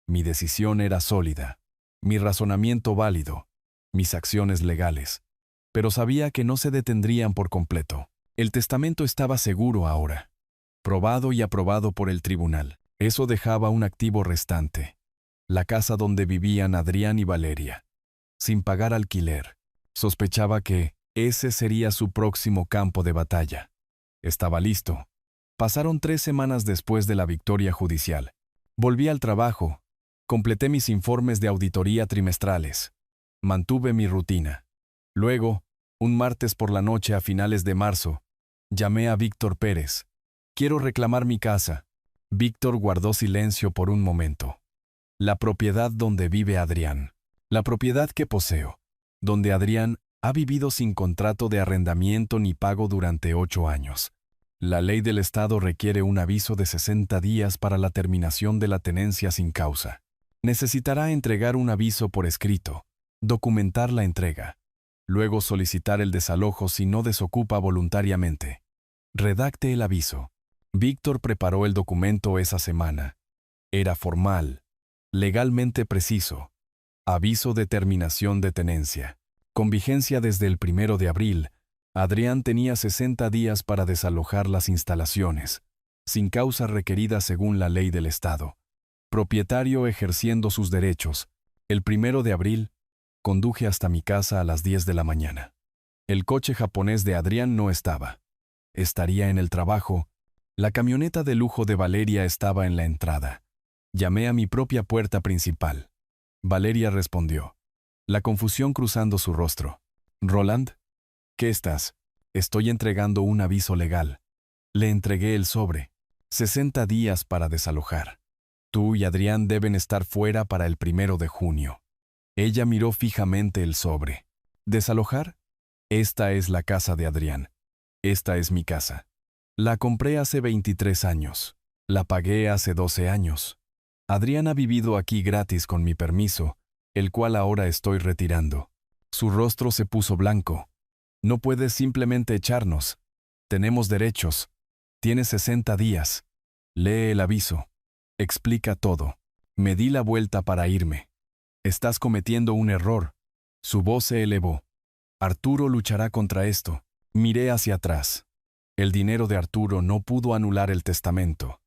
Mi decisión era sólida, mi razonamiento válido, mis acciones legales. Pero sabía que no se detendrían por completo. El testamento estaba seguro ahora, probado y aprobado por el tribunal. Eso dejaba un activo restante, la casa donde vivían Adrián y Valeria, sin pagar alquiler. Sospechaba que ese sería su próximo campo de batalla. Estaba listo. Pasaron 3 semanas después de la victoria judicial. Volví al trabajo. Completé mis informes de auditoría trimestrales. Mantuve mi rutina. Luego, un martes por la noche a finales de marzo, llamé a Víctor Pérez. Quiero reclamar mi casa. Víctor guardó silencio por un momento. La propiedad donde vive Adrián. La propiedad que poseo, donde Adrián ha vivido sin contrato de arrendamiento ni pago durante 8 años. La ley del Estado requiere un aviso de 60 días para la terminación de la tenencia sin causa. Necesitará entregar un aviso por escrito, documentar la entrega, luego solicitar el desalojo si no desocupa voluntariamente. Redacte el aviso. Víctor preparó el documento esa semana. Era formal, legalmente preciso. Aviso de terminación de tenencia. Con vigencia desde el 1 de abril, Adrián tenía 60 días para desalojar las instalaciones, sin causa requerida según la ley del Estado. Propietario ejerciendo sus derechos. El 1 de abril, conduje hasta mi casa a las 10 de la mañana. El coche japonés de Adrián no estaba. Estaría en el trabajo. La camioneta de lujo de Valeria estaba en la entrada. Llamé a mi propia puerta principal. Valeria respondió, la confusión cruzando su rostro. «Roland, ¿qué estás?» «Estoy entregando un aviso legal». Le entregué el sobre. 60 días para desalojar. Tú y Adrián deben estar fuera para el 1 de junio. Ella miró fijamente el sobre. ¿Desalojar? Esta es la casa de Adrián. Esta es mi casa. La compré hace 23 años. La pagué hace 12 años. Adrián ha vivido aquí gratis con mi permiso, el cual ahora estoy retirando. Su rostro se puso blanco. No puedes simplemente echarnos. Tenemos derechos. Tienes 60 días. Lee el aviso. Explica todo. Me di la vuelta para irme. Estás cometiendo un error. Su voz se elevó. Arturo luchará contra esto. Miré hacia atrás. El dinero de Arturo no pudo anular el testamento.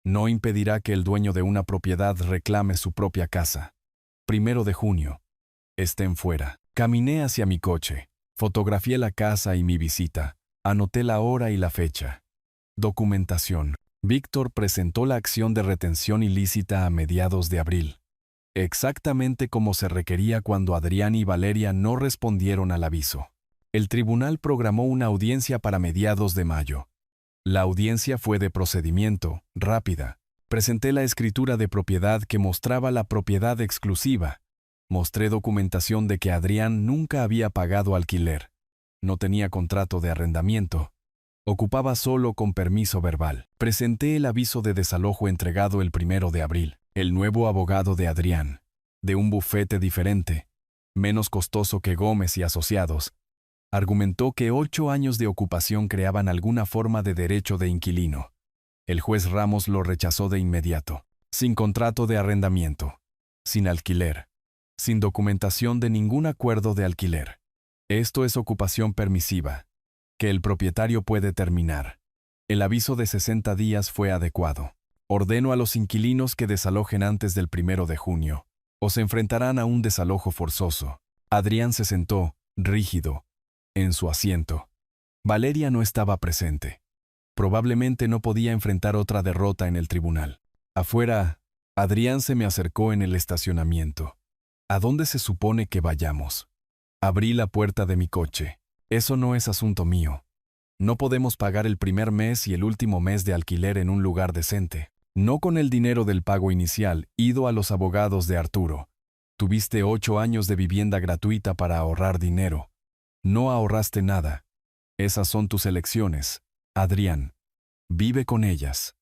No impedirá que el dueño de una propiedad reclame su propia casa. 1 de junio. Estén fuera. Caminé hacia mi coche. Fotografié la casa y mi visita. Anoté la hora y la fecha. Documentación. Víctor presentó la acción de retención ilícita a mediados de abril. Exactamente como se requería cuando Adrián y Valeria no respondieron al aviso. El tribunal programó una audiencia para mediados de mayo. La audiencia fue de procedimiento, rápida. Presenté la escritura de propiedad que mostraba la propiedad exclusiva. Mostré documentación de que Adrián nunca había pagado alquiler. No tenía contrato de arrendamiento. Ocupaba solo con permiso verbal. Presenté el aviso de desalojo entregado el 1 de abril. El nuevo abogado de Adrián, de un bufete diferente, menos costoso que Gómez y Asociados, Argumentó que 8 años de ocupación creaban alguna forma de derecho de inquilino. El juez Ramos lo rechazó de inmediato, sin contrato de arrendamiento, sin alquiler, sin documentación de ningún acuerdo de alquiler. Esto es ocupación permisiva, que el propietario puede terminar. El aviso de 60 días fue adecuado. Ordeno a los inquilinos que desalojen antes del 1 de junio, o se enfrentarán a un desalojo forzoso. Adrián se sentó, rígido, en su asiento. Valeria no estaba presente. Probablemente no podía enfrentar otra derrota en el tribunal. Afuera, Adrián se me acercó en el estacionamiento. ¿A dónde se supone que vayamos? Abrí la puerta de mi coche. Eso no es asunto mío. No podemos pagar el primer mes y el último mes de alquiler en un lugar decente. No con el dinero del pago inicial, ido a los abogados de Arturo. Tuviste 8 años de vivienda gratuita para ahorrar dinero. No ahorraste nada. Esas son tus elecciones, Adrián. Vive con ellas.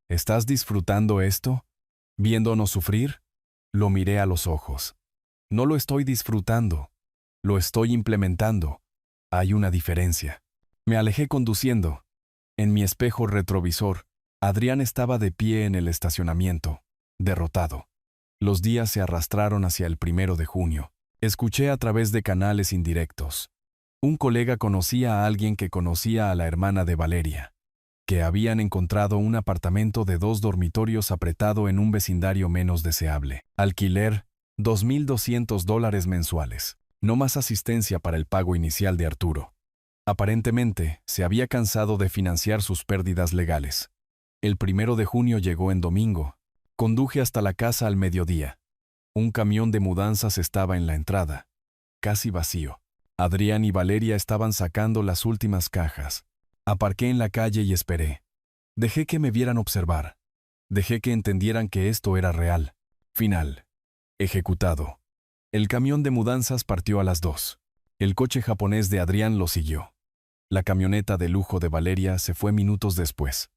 ¿Estás disfrutando esto? ¿Viéndonos sufrir? Lo miré a los ojos. No lo estoy disfrutando. Lo estoy implementando. Hay una diferencia. Me alejé conduciendo. En mi espejo retrovisor, Adrián estaba de pie en el estacionamiento, derrotado. Los días se arrastraron hacia el 1 de junio. Escuché a través de canales indirectos. Un colega conocía a alguien que conocía a la hermana de Valeria, que habían encontrado un apartamento de 2 dormitorios apretado en un vecindario menos deseable. Alquiler, $2,200 mensuales. No más asistencia para el pago inicial de Arturo. Aparentemente, se había cansado de financiar sus pérdidas legales. El 1 de junio llegó en domingo. Conduje hasta la casa al mediodía. Un camión de mudanzas estaba en la entrada, casi vacío. Adrián y Valeria estaban sacando las últimas cajas. Aparqué en la calle y esperé. Dejé que me vieran observar. Dejé que entendieran que esto era real. Final. Ejecutado. El camión de mudanzas partió a las 2. El coche japonés de Adrián lo siguió. La camioneta de lujo de Valeria se fue minutos después.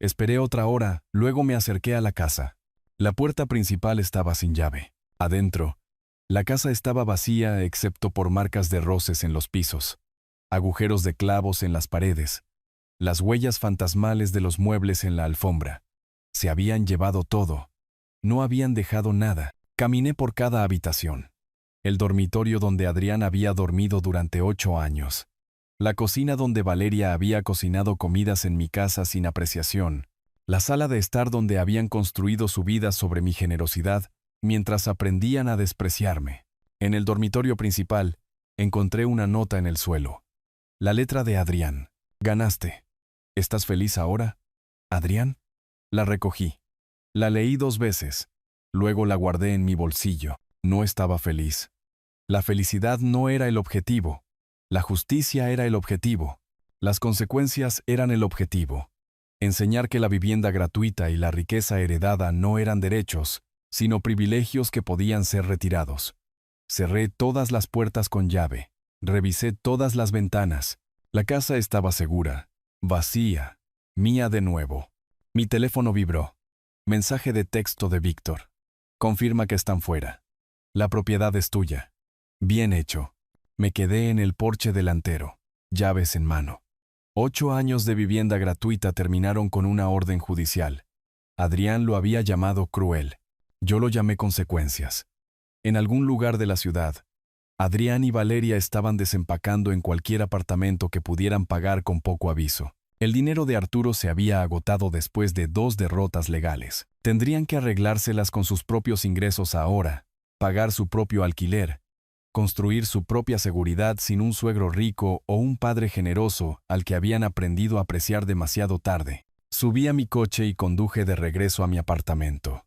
Esperé otra hora, luego me acerqué a la casa. La puerta principal estaba sin llave. Adentro, la casa estaba vacía excepto por marcas de roces en los pisos, agujeros de clavos en las paredes, las huellas fantasmales de los muebles en la alfombra. Se habían llevado todo. No habían dejado nada. Caminé por cada habitación. El dormitorio donde Adrián había dormido durante 8 años. La cocina donde Valeria había cocinado comidas en mi casa sin apreciación. La sala de estar donde habían construido su vida sobre mi generosidad, mientras aprendían a despreciarme. En el dormitorio principal, encontré una nota en el suelo. La letra de Adrián. Ganaste. ¿Estás feliz ahora, Adrián? La recogí. La leí 2 veces. Luego la guardé en mi bolsillo. No estaba feliz. La felicidad no era el objetivo. La justicia era el objetivo. Las consecuencias eran el objetivo. Enseñar que la vivienda gratuita y la riqueza heredada no eran derechos, sino privilegios que podían ser retirados. Cerré todas las puertas con llave. Revisé todas las ventanas. La casa estaba segura, vacía, mía de nuevo. Mi teléfono vibró. Mensaje de texto de Víctor. Confirma que están fuera. La propiedad es tuya. Bien hecho. Me quedé en el porche delantero, llaves en mano. 8 años de vivienda gratuita terminaron con una orden judicial. Adrián lo había llamado cruel. Yo lo llamé consecuencias. En algún lugar de la ciudad, Adrián y Valeria estaban desempacando en cualquier apartamento que pudieran pagar con poco aviso. El dinero de Arturo se había agotado después de 2 derrotas legales. Tendrían que arreglárselas con sus propios ingresos ahora, pagar su propio alquiler, construir su propia seguridad sin un suegro rico o un padre generoso al que habían aprendido a apreciar demasiado tarde. Subí a mi coche y conduje de regreso a mi apartamento.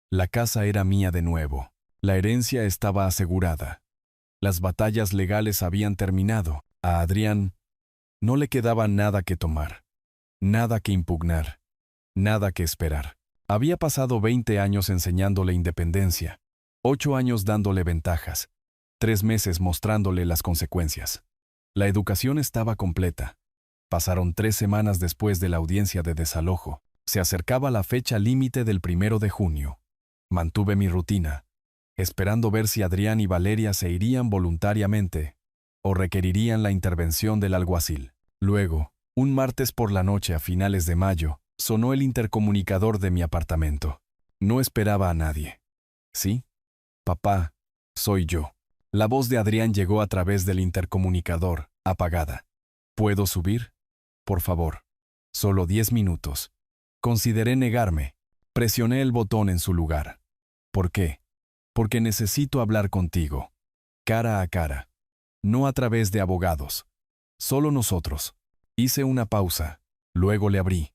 La casa era mía de nuevo. La herencia estaba asegurada. Las batallas legales habían terminado. A Adrián no le quedaba nada que tomar, nada que impugnar, nada que esperar. Había pasado 20 años enseñándole independencia, 8 años dándole ventajas, 3 meses mostrándole las consecuencias. La educación estaba completa. Pasaron 3 semanas después de la audiencia de desalojo. Se acercaba la fecha límite del 1 de junio. Mantuve mi rutina, esperando ver si Adrián y Valeria se irían voluntariamente o requerirían la intervención del alguacil. Luego, un martes por la noche a finales de mayo, sonó el intercomunicador de mi apartamento. No esperaba a nadie. ¿Sí? Papá, soy yo. La voz de Adrián llegó a través del intercomunicador, apagada. ¿Puedo subir? Por favor. Solo 10 minutos. Consideré negarme. Presioné el botón en su lugar. ¿Por qué? Porque necesito hablar contigo. Cara a cara. No a través de abogados. Solo nosotros. Hice una pausa. Luego le abrí.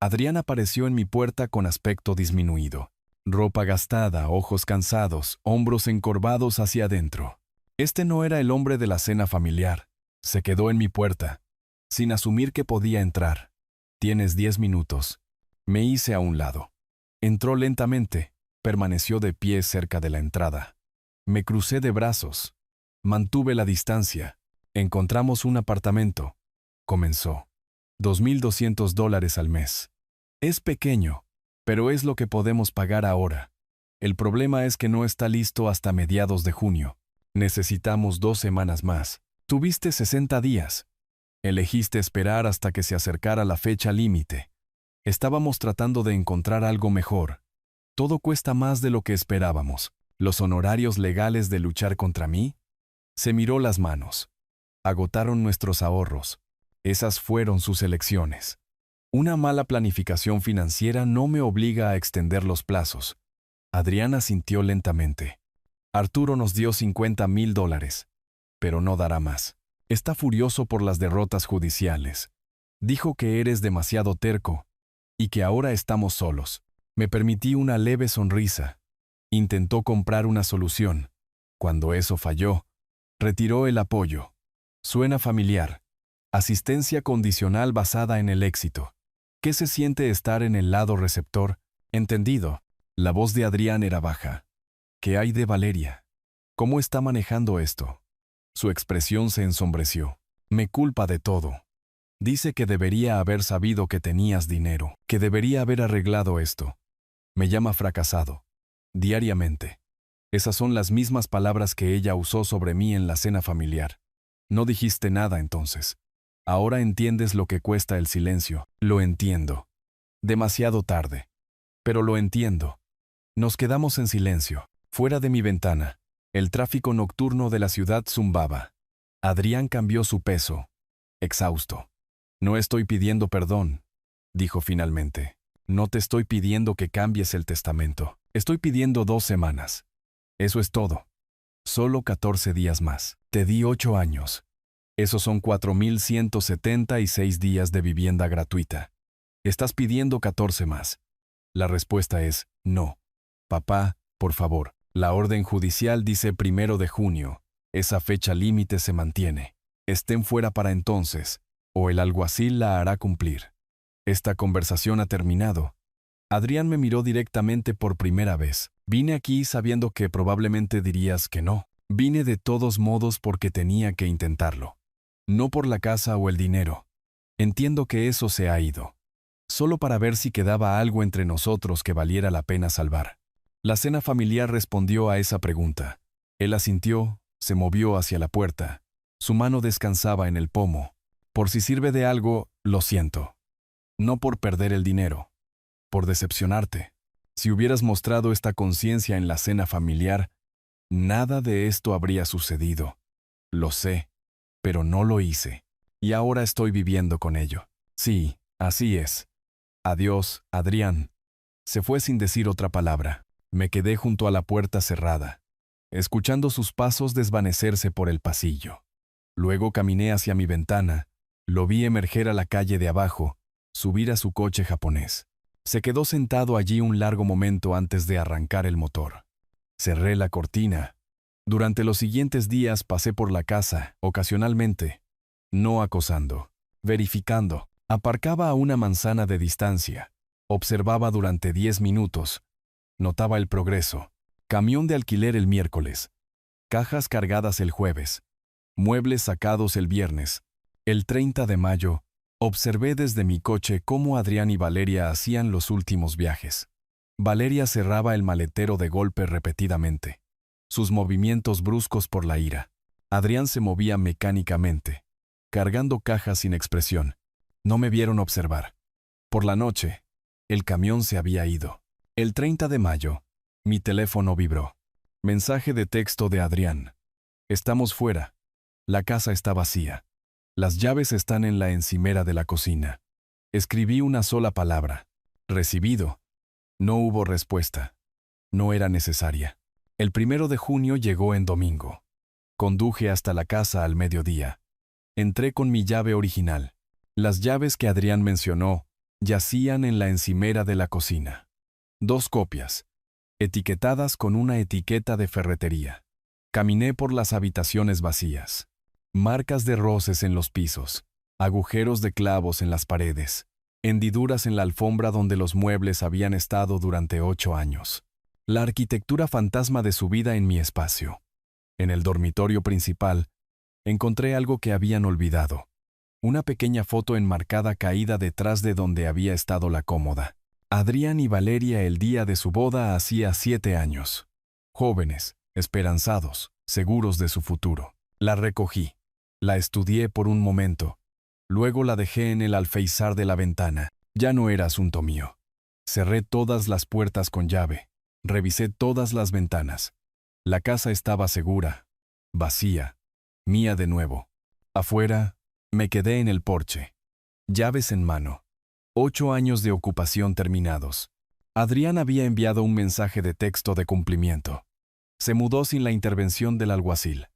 Adrián apareció en mi puerta con aspecto disminuido. Ropa gastada, ojos cansados, hombros encorvados hacia adentro. Este no era el hombre de la cena familiar. Se quedó en mi puerta, sin asumir que podía entrar. Tienes 10 minutos. Me hice a un lado. Entró lentamente, permaneció de pie cerca de la entrada. Me crucé de brazos. Mantuve la distancia. Encontramos un apartamento. Comenzó. $2,200 al mes. Es pequeño, pero es lo que podemos pagar ahora. El problema es que no está listo hasta mediados de junio. Necesitamos 2 semanas más. Tuviste 60 días. Elegiste esperar hasta que se acercara la fecha límite. Estábamos tratando de encontrar algo mejor. Todo cuesta más de lo que esperábamos. ¿Los honorarios legales de luchar contra mí? Se miró las manos. Agotaron nuestros ahorros. Esas fueron sus elecciones. Una mala planificación financiera no me obliga a extender los plazos. Adriana sintió lentamente. Arturo nos dio $50,000, pero no dará más. Está furioso por las derrotas judiciales. Dijo que eres demasiado terco y que ahora estamos solos. Me permití una leve sonrisa. Intentó comprar una solución. Cuando eso falló, retiró el apoyo. Suena familiar. Asistencia condicional basada en el éxito. ¿Qué se siente estar en el lado receptor? Entendido. La voz de Adrián era baja. ¿Qué hay de Valeria? ¿Cómo está manejando esto? Su expresión se ensombreció. Me culpa de todo. Dice que debería haber sabido que tenías dinero, que debería haber arreglado esto. Me llama fracasado. Diariamente. Esas son las mismas palabras que ella usó sobre mí en la cena familiar. No dijiste nada entonces. Ahora entiendes lo que cuesta el silencio. Lo entiendo. Demasiado tarde. Pero lo entiendo. Nos quedamos en silencio. Fuera de mi ventana, el tráfico nocturno de la ciudad zumbaba. Adrián cambió su peso. Exhausto. No estoy pidiendo perdón, dijo finalmente. No te estoy pidiendo que cambies el testamento. Estoy pidiendo 2 semanas. Eso es todo. Solo 14 días más. Te di 8 años. Esos son 4,176 días de vivienda gratuita. Estás pidiendo 14 más. La respuesta es no. Papá, por favor. La orden judicial dice 1 de junio. Esa fecha límite se mantiene. Estén fuera para entonces, o el alguacil la hará cumplir. Esta conversación ha terminado. Adrián me miró directamente por primera vez. Vine aquí sabiendo que probablemente dirías que no. Vine de todos modos porque tenía que intentarlo. No por la casa o el dinero. Entiendo que eso se ha ido. Solo para ver si quedaba algo entre nosotros que valiera la pena salvar. La cena familiar respondió a esa pregunta. Él asintió, se movió hacia la puerta. Su mano descansaba en el pomo. Por si sirve de algo, lo siento. No por perder el dinero. Por decepcionarte. Si hubieras mostrado esta conciencia en la cena familiar, nada de esto habría sucedido. Lo sé, pero no lo hice. Y ahora estoy viviendo con ello. Sí, así es. Adiós, Adrián. Se fue sin decir otra palabra. Me quedé junto a la puerta cerrada, escuchando sus pasos desvanecerse por el pasillo. Luego caminé hacia mi ventana, lo vi emerger a la calle de abajo, subir a su coche japonés. Se quedó sentado allí un largo momento antes de arrancar el motor. Cerré la cortina. Durante los siguientes días pasé por la casa, ocasionalmente, no acosando, verificando. Aparcaba a una manzana de distancia. Observaba durante 10 minutos. Notaba el progreso. Camión de alquiler el miércoles. Cajas cargadas el jueves. Muebles sacados el viernes. El 30 de mayo, observé desde mi coche cómo Adrián y Valeria hacían los últimos viajes. Valeria cerraba el maletero de golpe repetidamente. Sus movimientos bruscos por la ira. Adrián se movía mecánicamente, cargando cajas sin expresión. No me vieron observar. Por la noche, el camión se había ido. El 30 de mayo, mi teléfono vibró. Mensaje de texto de Adrián. Estamos fuera. La casa está vacía. Las llaves están en la encimera de la cocina. Escribí una sola palabra. Recibido. No hubo respuesta. No era necesaria. El 1 de junio llegó en domingo. Conduje hasta la casa al mediodía. Entré con mi llave original. Las llaves que Adrián mencionó yacían en la encimera de la cocina. 2 copias, etiquetadas con una etiqueta de ferretería. Caminé por las habitaciones vacías. Marcas de roces en los pisos, agujeros de clavos en las paredes, hendiduras en la alfombra donde los muebles habían estado durante 8 años. La arquitectura fantasma de su vida en mi espacio. En el dormitorio principal, encontré algo que habían olvidado. Una pequeña foto enmarcada caída detrás de donde había estado la cómoda. Adrián y Valeria el día de su boda hacía 7 años. Jóvenes, esperanzados, seguros de su futuro. La recogí. La estudié por un momento. Luego la dejé en el alféizar de la ventana. Ya no era asunto mío. Cerré todas las puertas con llave. Revisé todas las ventanas. La casa estaba segura, vacía, mía de nuevo. Afuera, me quedé en el porche. Llaves en mano. 8 años de ocupación terminados. Adrián había enviado un mensaje de texto de cumplimiento. Se mudó sin la intervención del alguacil.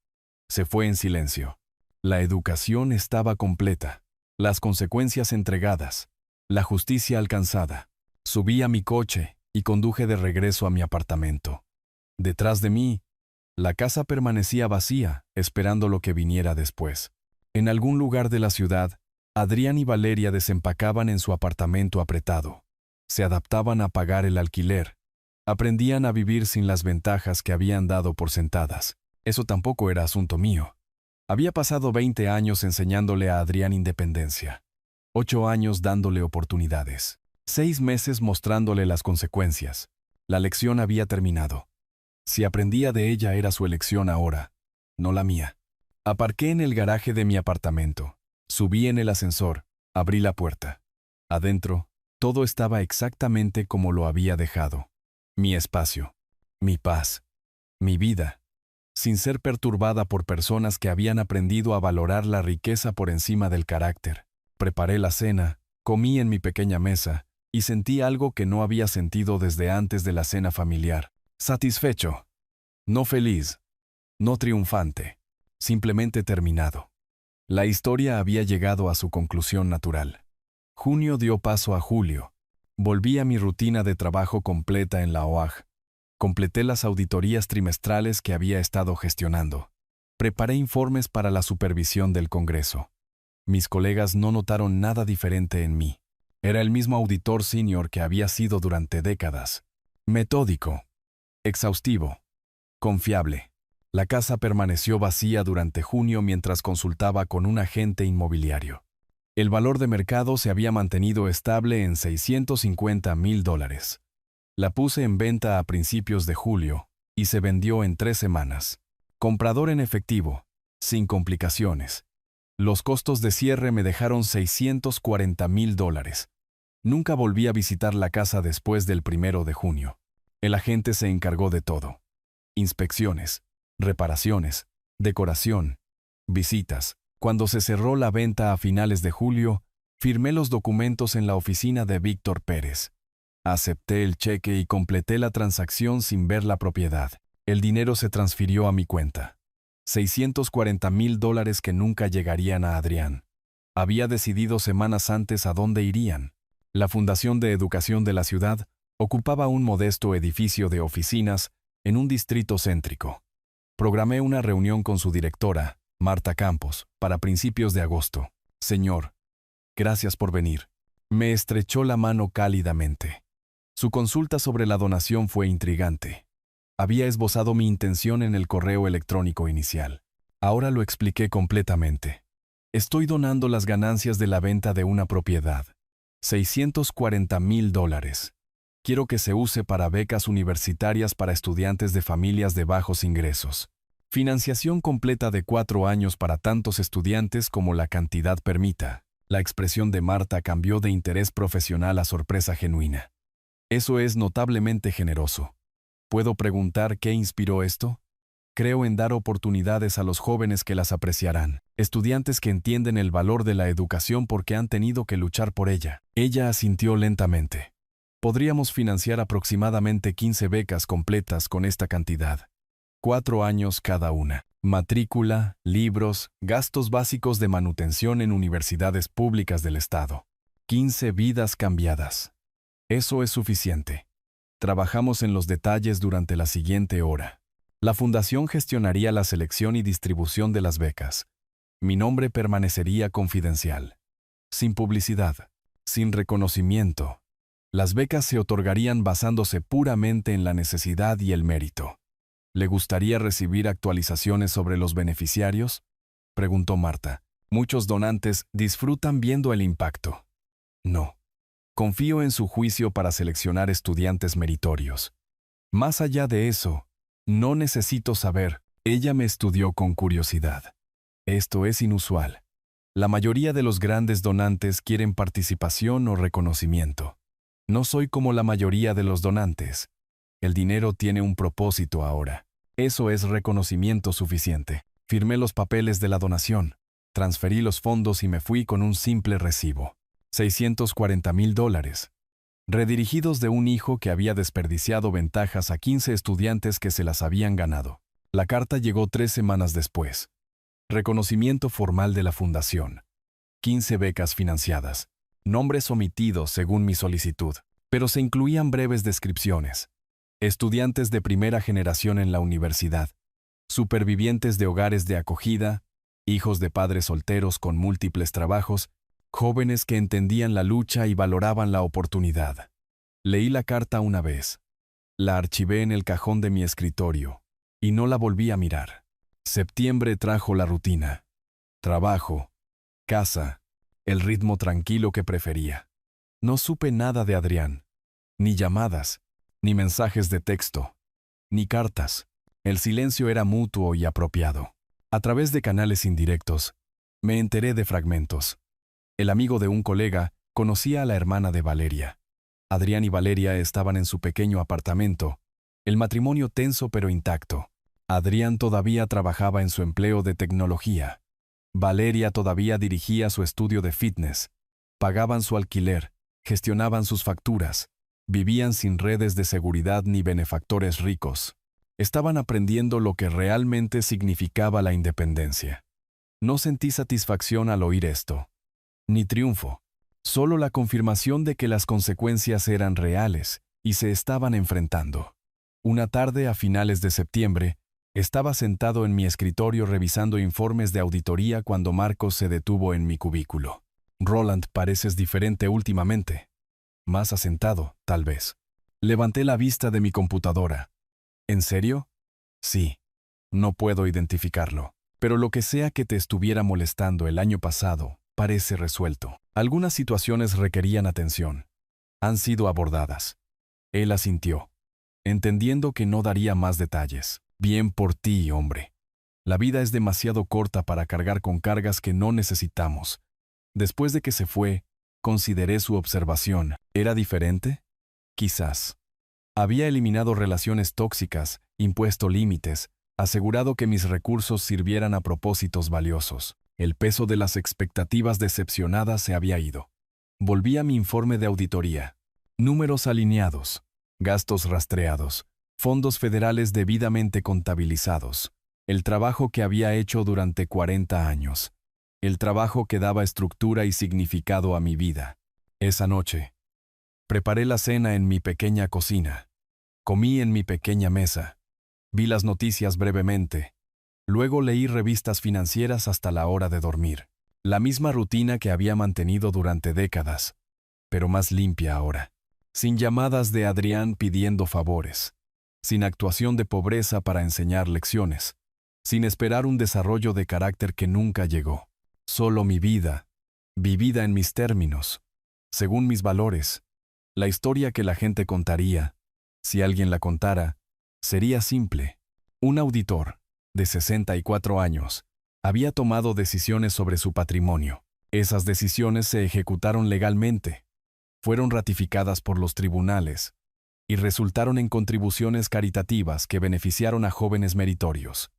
Se fue en silencio. La educación estaba completa. Las consecuencias entregadas. La justicia alcanzada. Subí a mi coche y conduje de regreso a mi apartamento. Detrás de mí, la casa permanecía vacía, esperando lo que viniera después. En algún lugar de la ciudad, Adrián y Valeria desempacaban en su apartamento apretado. Se adaptaban a pagar el alquiler. Aprendían a vivir sin las ventajas que habían dado por sentadas. Eso tampoco era asunto mío. Había pasado 20 años enseñándole a Adrián independencia. 8 años dándole oportunidades. 6 meses mostrándole las consecuencias. La lección había terminado. Si aprendía de ella era su elección ahora, no la mía. Aparqué en el garaje de mi apartamento. Subí en el ascensor. Abrí la puerta. Adentro, todo estaba exactamente como lo había dejado. Mi espacio. Mi paz. Mi vida. Sin ser perturbada por personas que habían aprendido a valorar la riqueza por encima del carácter. Preparé la cena, comí en mi pequeña mesa, y sentí algo que no había sentido desde antes de la cena familiar. Satisfecho. No feliz. No triunfante. Simplemente terminado. La historia había llegado a su conclusión natural. Junio dio paso a julio. Volví a mi rutina de trabajo completa en la OAG. Completé las auditorías trimestrales que había estado gestionando. Preparé informes para la supervisión del Congreso. Mis colegas no notaron nada diferente en mí. Era el mismo auditor senior que había sido durante décadas. Metódico. Exhaustivo. Confiable. La casa permaneció vacía durante junio mientras consultaba con un agente inmobiliario. El valor de mercado se había mantenido estable en $650,000. La puse en venta a principios de julio y se vendió en 3 semanas. Comprador en efectivo, sin complicaciones. Los costos de cierre me dejaron $640,000. Nunca volví a visitar la casa después del 1 de junio. El agente se encargó de todo. Inspecciones, reparaciones, decoración, visitas. Cuando se cerró la venta a finales de julio, firmé los documentos en la oficina de Víctor Pérez. Acepté el cheque y completé la transacción sin ver la propiedad. El dinero se transfirió a mi cuenta. $640,000 que nunca llegarían a Adrián. Había decidido semanas antes a dónde irían. La Fundación de Educación de la ciudad ocupaba un modesto edificio de oficinas en un distrito céntrico. Programé una reunión con su directora, Marta Campos, para principios de agosto. Señor, gracias por venir. Me estrechó la mano cálidamente. Su consulta sobre la donación fue intrigante. Había esbozado mi intención en el correo electrónico inicial. Ahora lo expliqué completamente. Estoy donando las ganancias de la venta de una propiedad. $640,000. Quiero que se use para becas universitarias para estudiantes de familias de bajos ingresos. Financiación completa de 4 años para tantos estudiantes como la cantidad permita. La expresión de Marta cambió de interés profesional a sorpresa genuina. Eso es notablemente generoso. ¿Puedo preguntar qué inspiró esto? Creo en dar oportunidades a los jóvenes que las apreciarán, estudiantes que entienden el valor de la educación porque han tenido que luchar por ella. Ella asintió lentamente. Podríamos financiar aproximadamente 15 becas completas con esta cantidad. 4 años cada una. Matrícula, libros, gastos básicos de manutención en universidades públicas del Estado. 15 vidas cambiadas. Eso es suficiente. Trabajamos en los detalles durante la siguiente hora. La fundación gestionaría la selección y distribución de las becas. Mi nombre permanecería confidencial. Sin publicidad, sin reconocimiento. Las becas se otorgarían basándose puramente en la necesidad y el mérito. ¿Le gustaría recibir actualizaciones sobre los beneficiarios?, preguntó Marta. Muchos donantes disfrutan viendo el impacto. No. Confío en su juicio para seleccionar estudiantes meritorios. Más allá de eso, no necesito saber. Ella me estudió con curiosidad. Esto es inusual. La mayoría de los grandes donantes quieren participación o reconocimiento. No soy como la mayoría de los donantes. El dinero tiene un propósito ahora. Eso es reconocimiento suficiente. Firmé los papeles de la donación, transferí los fondos y me fui con un simple recibo. $640,000. Redirigidos de un hijo que había desperdiciado ventajas a 15 estudiantes que se las habían ganado. La carta llegó 3 semanas después. Reconocimiento formal de la fundación. 15 becas financiadas. Nombres omitidos según mi solicitud, pero se incluían breves descripciones. Estudiantes de primera generación en la universidad. Supervivientes de hogares de acogida. Hijos de padres solteros con múltiples trabajos. Jóvenes que entendían la lucha y valoraban la oportunidad. Leí la carta una vez. La archivé en el cajón de mi escritorio y no la volví a mirar. Septiembre trajo la rutina. Trabajo, casa, el ritmo tranquilo que prefería. No supe nada de Adrián. Ni llamadas, ni mensajes de texto, ni cartas. El silencio era mutuo y apropiado. A través de canales indirectos, me enteré de fragmentos. El amigo de un colega conocía a la hermana de Valeria. Adrián y Valeria estaban en su pequeño apartamento, el matrimonio tenso pero intacto. Adrián todavía trabajaba en su empleo de tecnología. Valeria todavía dirigía su estudio de fitness. Pagaban su alquiler, gestionaban sus facturas, vivían sin redes de seguridad ni benefactores ricos. Estaban aprendiendo lo que realmente significaba la independencia. No sentí satisfacción al oír esto. Ni triunfo, solo la confirmación de que las consecuencias eran reales y se estaban enfrentando. Una tarde a finales de septiembre, estaba sentado en mi escritorio revisando informes de auditoría cuando Marcos se detuvo en mi cubículo. Roland, pareces diferente últimamente. Más asentado, tal vez. Levanté la vista de mi computadora. ¿En serio? Sí. No puedo identificarlo, pero lo que sea que te estuviera molestando el año pasado, parece resuelto. Algunas situaciones requerían atención. Han sido abordadas. Él asintió, entendiendo que no daría más detalles. Bien por ti, hombre. La vida es demasiado corta para cargar con cargas que no necesitamos. Después de que se fue, consideré su observación. ¿Era diferente? Quizás. Había eliminado relaciones tóxicas, impuesto límites, asegurado que mis recursos sirvieran a propósitos valiosos. El peso de las expectativas decepcionadas se había ido. Volví a mi informe de auditoría. Números alineados, gastos rastreados, fondos federales debidamente contabilizados. El trabajo que había hecho durante 40 años. El trabajo que daba estructura y significado a mi vida. Esa noche, preparé la cena en mi pequeña cocina. Comí en mi pequeña mesa. Vi las noticias brevemente. Luego leí revistas financieras hasta la hora de dormir. La misma rutina que había mantenido durante décadas, pero más limpia ahora. Sin llamadas de Adrián pidiendo favores. Sin actuación de pobreza para enseñar lecciones. Sin esperar un desarrollo de carácter que nunca llegó. Solo mi vida, vivida en mis términos, según mis valores. La historia que la gente contaría, si alguien la contara, sería simple. Un auditor, de 64 años, había tomado decisiones sobre su patrimonio. Esas decisiones se ejecutaron legalmente, fueron ratificadas por los tribunales y resultaron en contribuciones caritativas que beneficiaron a jóvenes meritorios.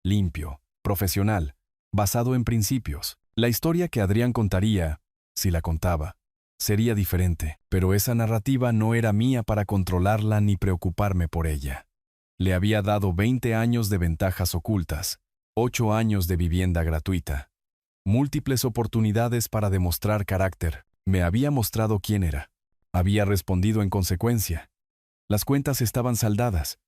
Limpio, profesional, basado en principios. La historia que Adrián contaría, si la contaba, sería diferente, pero esa narrativa no era mía para controlarla ni preocuparme por ella. Le había dado 20 años de ventajas ocultas, 8 años de vivienda gratuita, múltiples oportunidades para demostrar carácter. Me había mostrado quién era. Había respondido en consecuencia. Las cuentas estaban saldadas,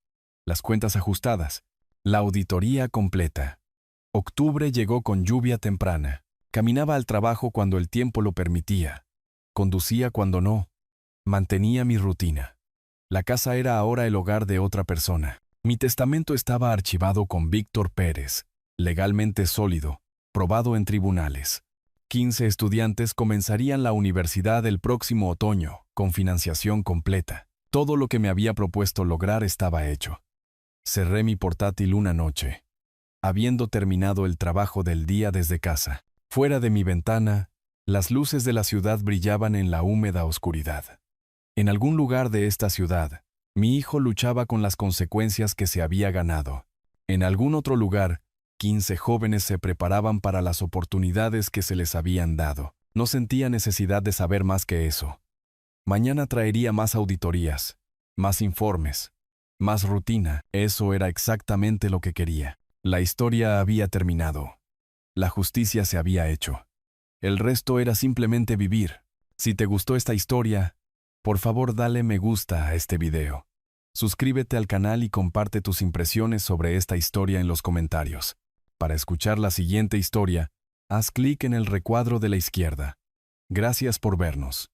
las cuentas ajustadas, la auditoría completa. Octubre llegó con lluvia temprana. Caminaba al trabajo cuando el tiempo lo permitía. Conducía cuando no. Mantenía mi rutina. La casa era ahora el hogar de otra persona. Mi testamento estaba archivado con Víctor Pérez, legalmente sólido, probado en tribunales. 15 estudiantes comenzarían la universidad el próximo otoño, con financiación completa. Todo lo que me había propuesto lograr estaba hecho. Cerré mi portátil una noche, habiendo terminado el trabajo del día desde casa. Fuera de mi ventana, las luces de la ciudad brillaban en la húmeda oscuridad. En algún lugar de esta ciudad, mi hijo luchaba con las consecuencias que se había ganado. En algún otro lugar, 15 jóvenes se preparaban para las oportunidades que se les habían dado. No sentía necesidad de saber más que eso. Mañana traería más auditorías, más informes, más rutina. Eso era exactamente lo que quería. La historia había terminado. La justicia se había hecho. El resto era simplemente vivir. Si te gustó esta historia, por favor dale me gusta a este video. Suscríbete al canal y comparte tus impresiones sobre esta historia en los comentarios. Para escuchar la siguiente historia, haz clic en el recuadro de la izquierda. Gracias por vernos.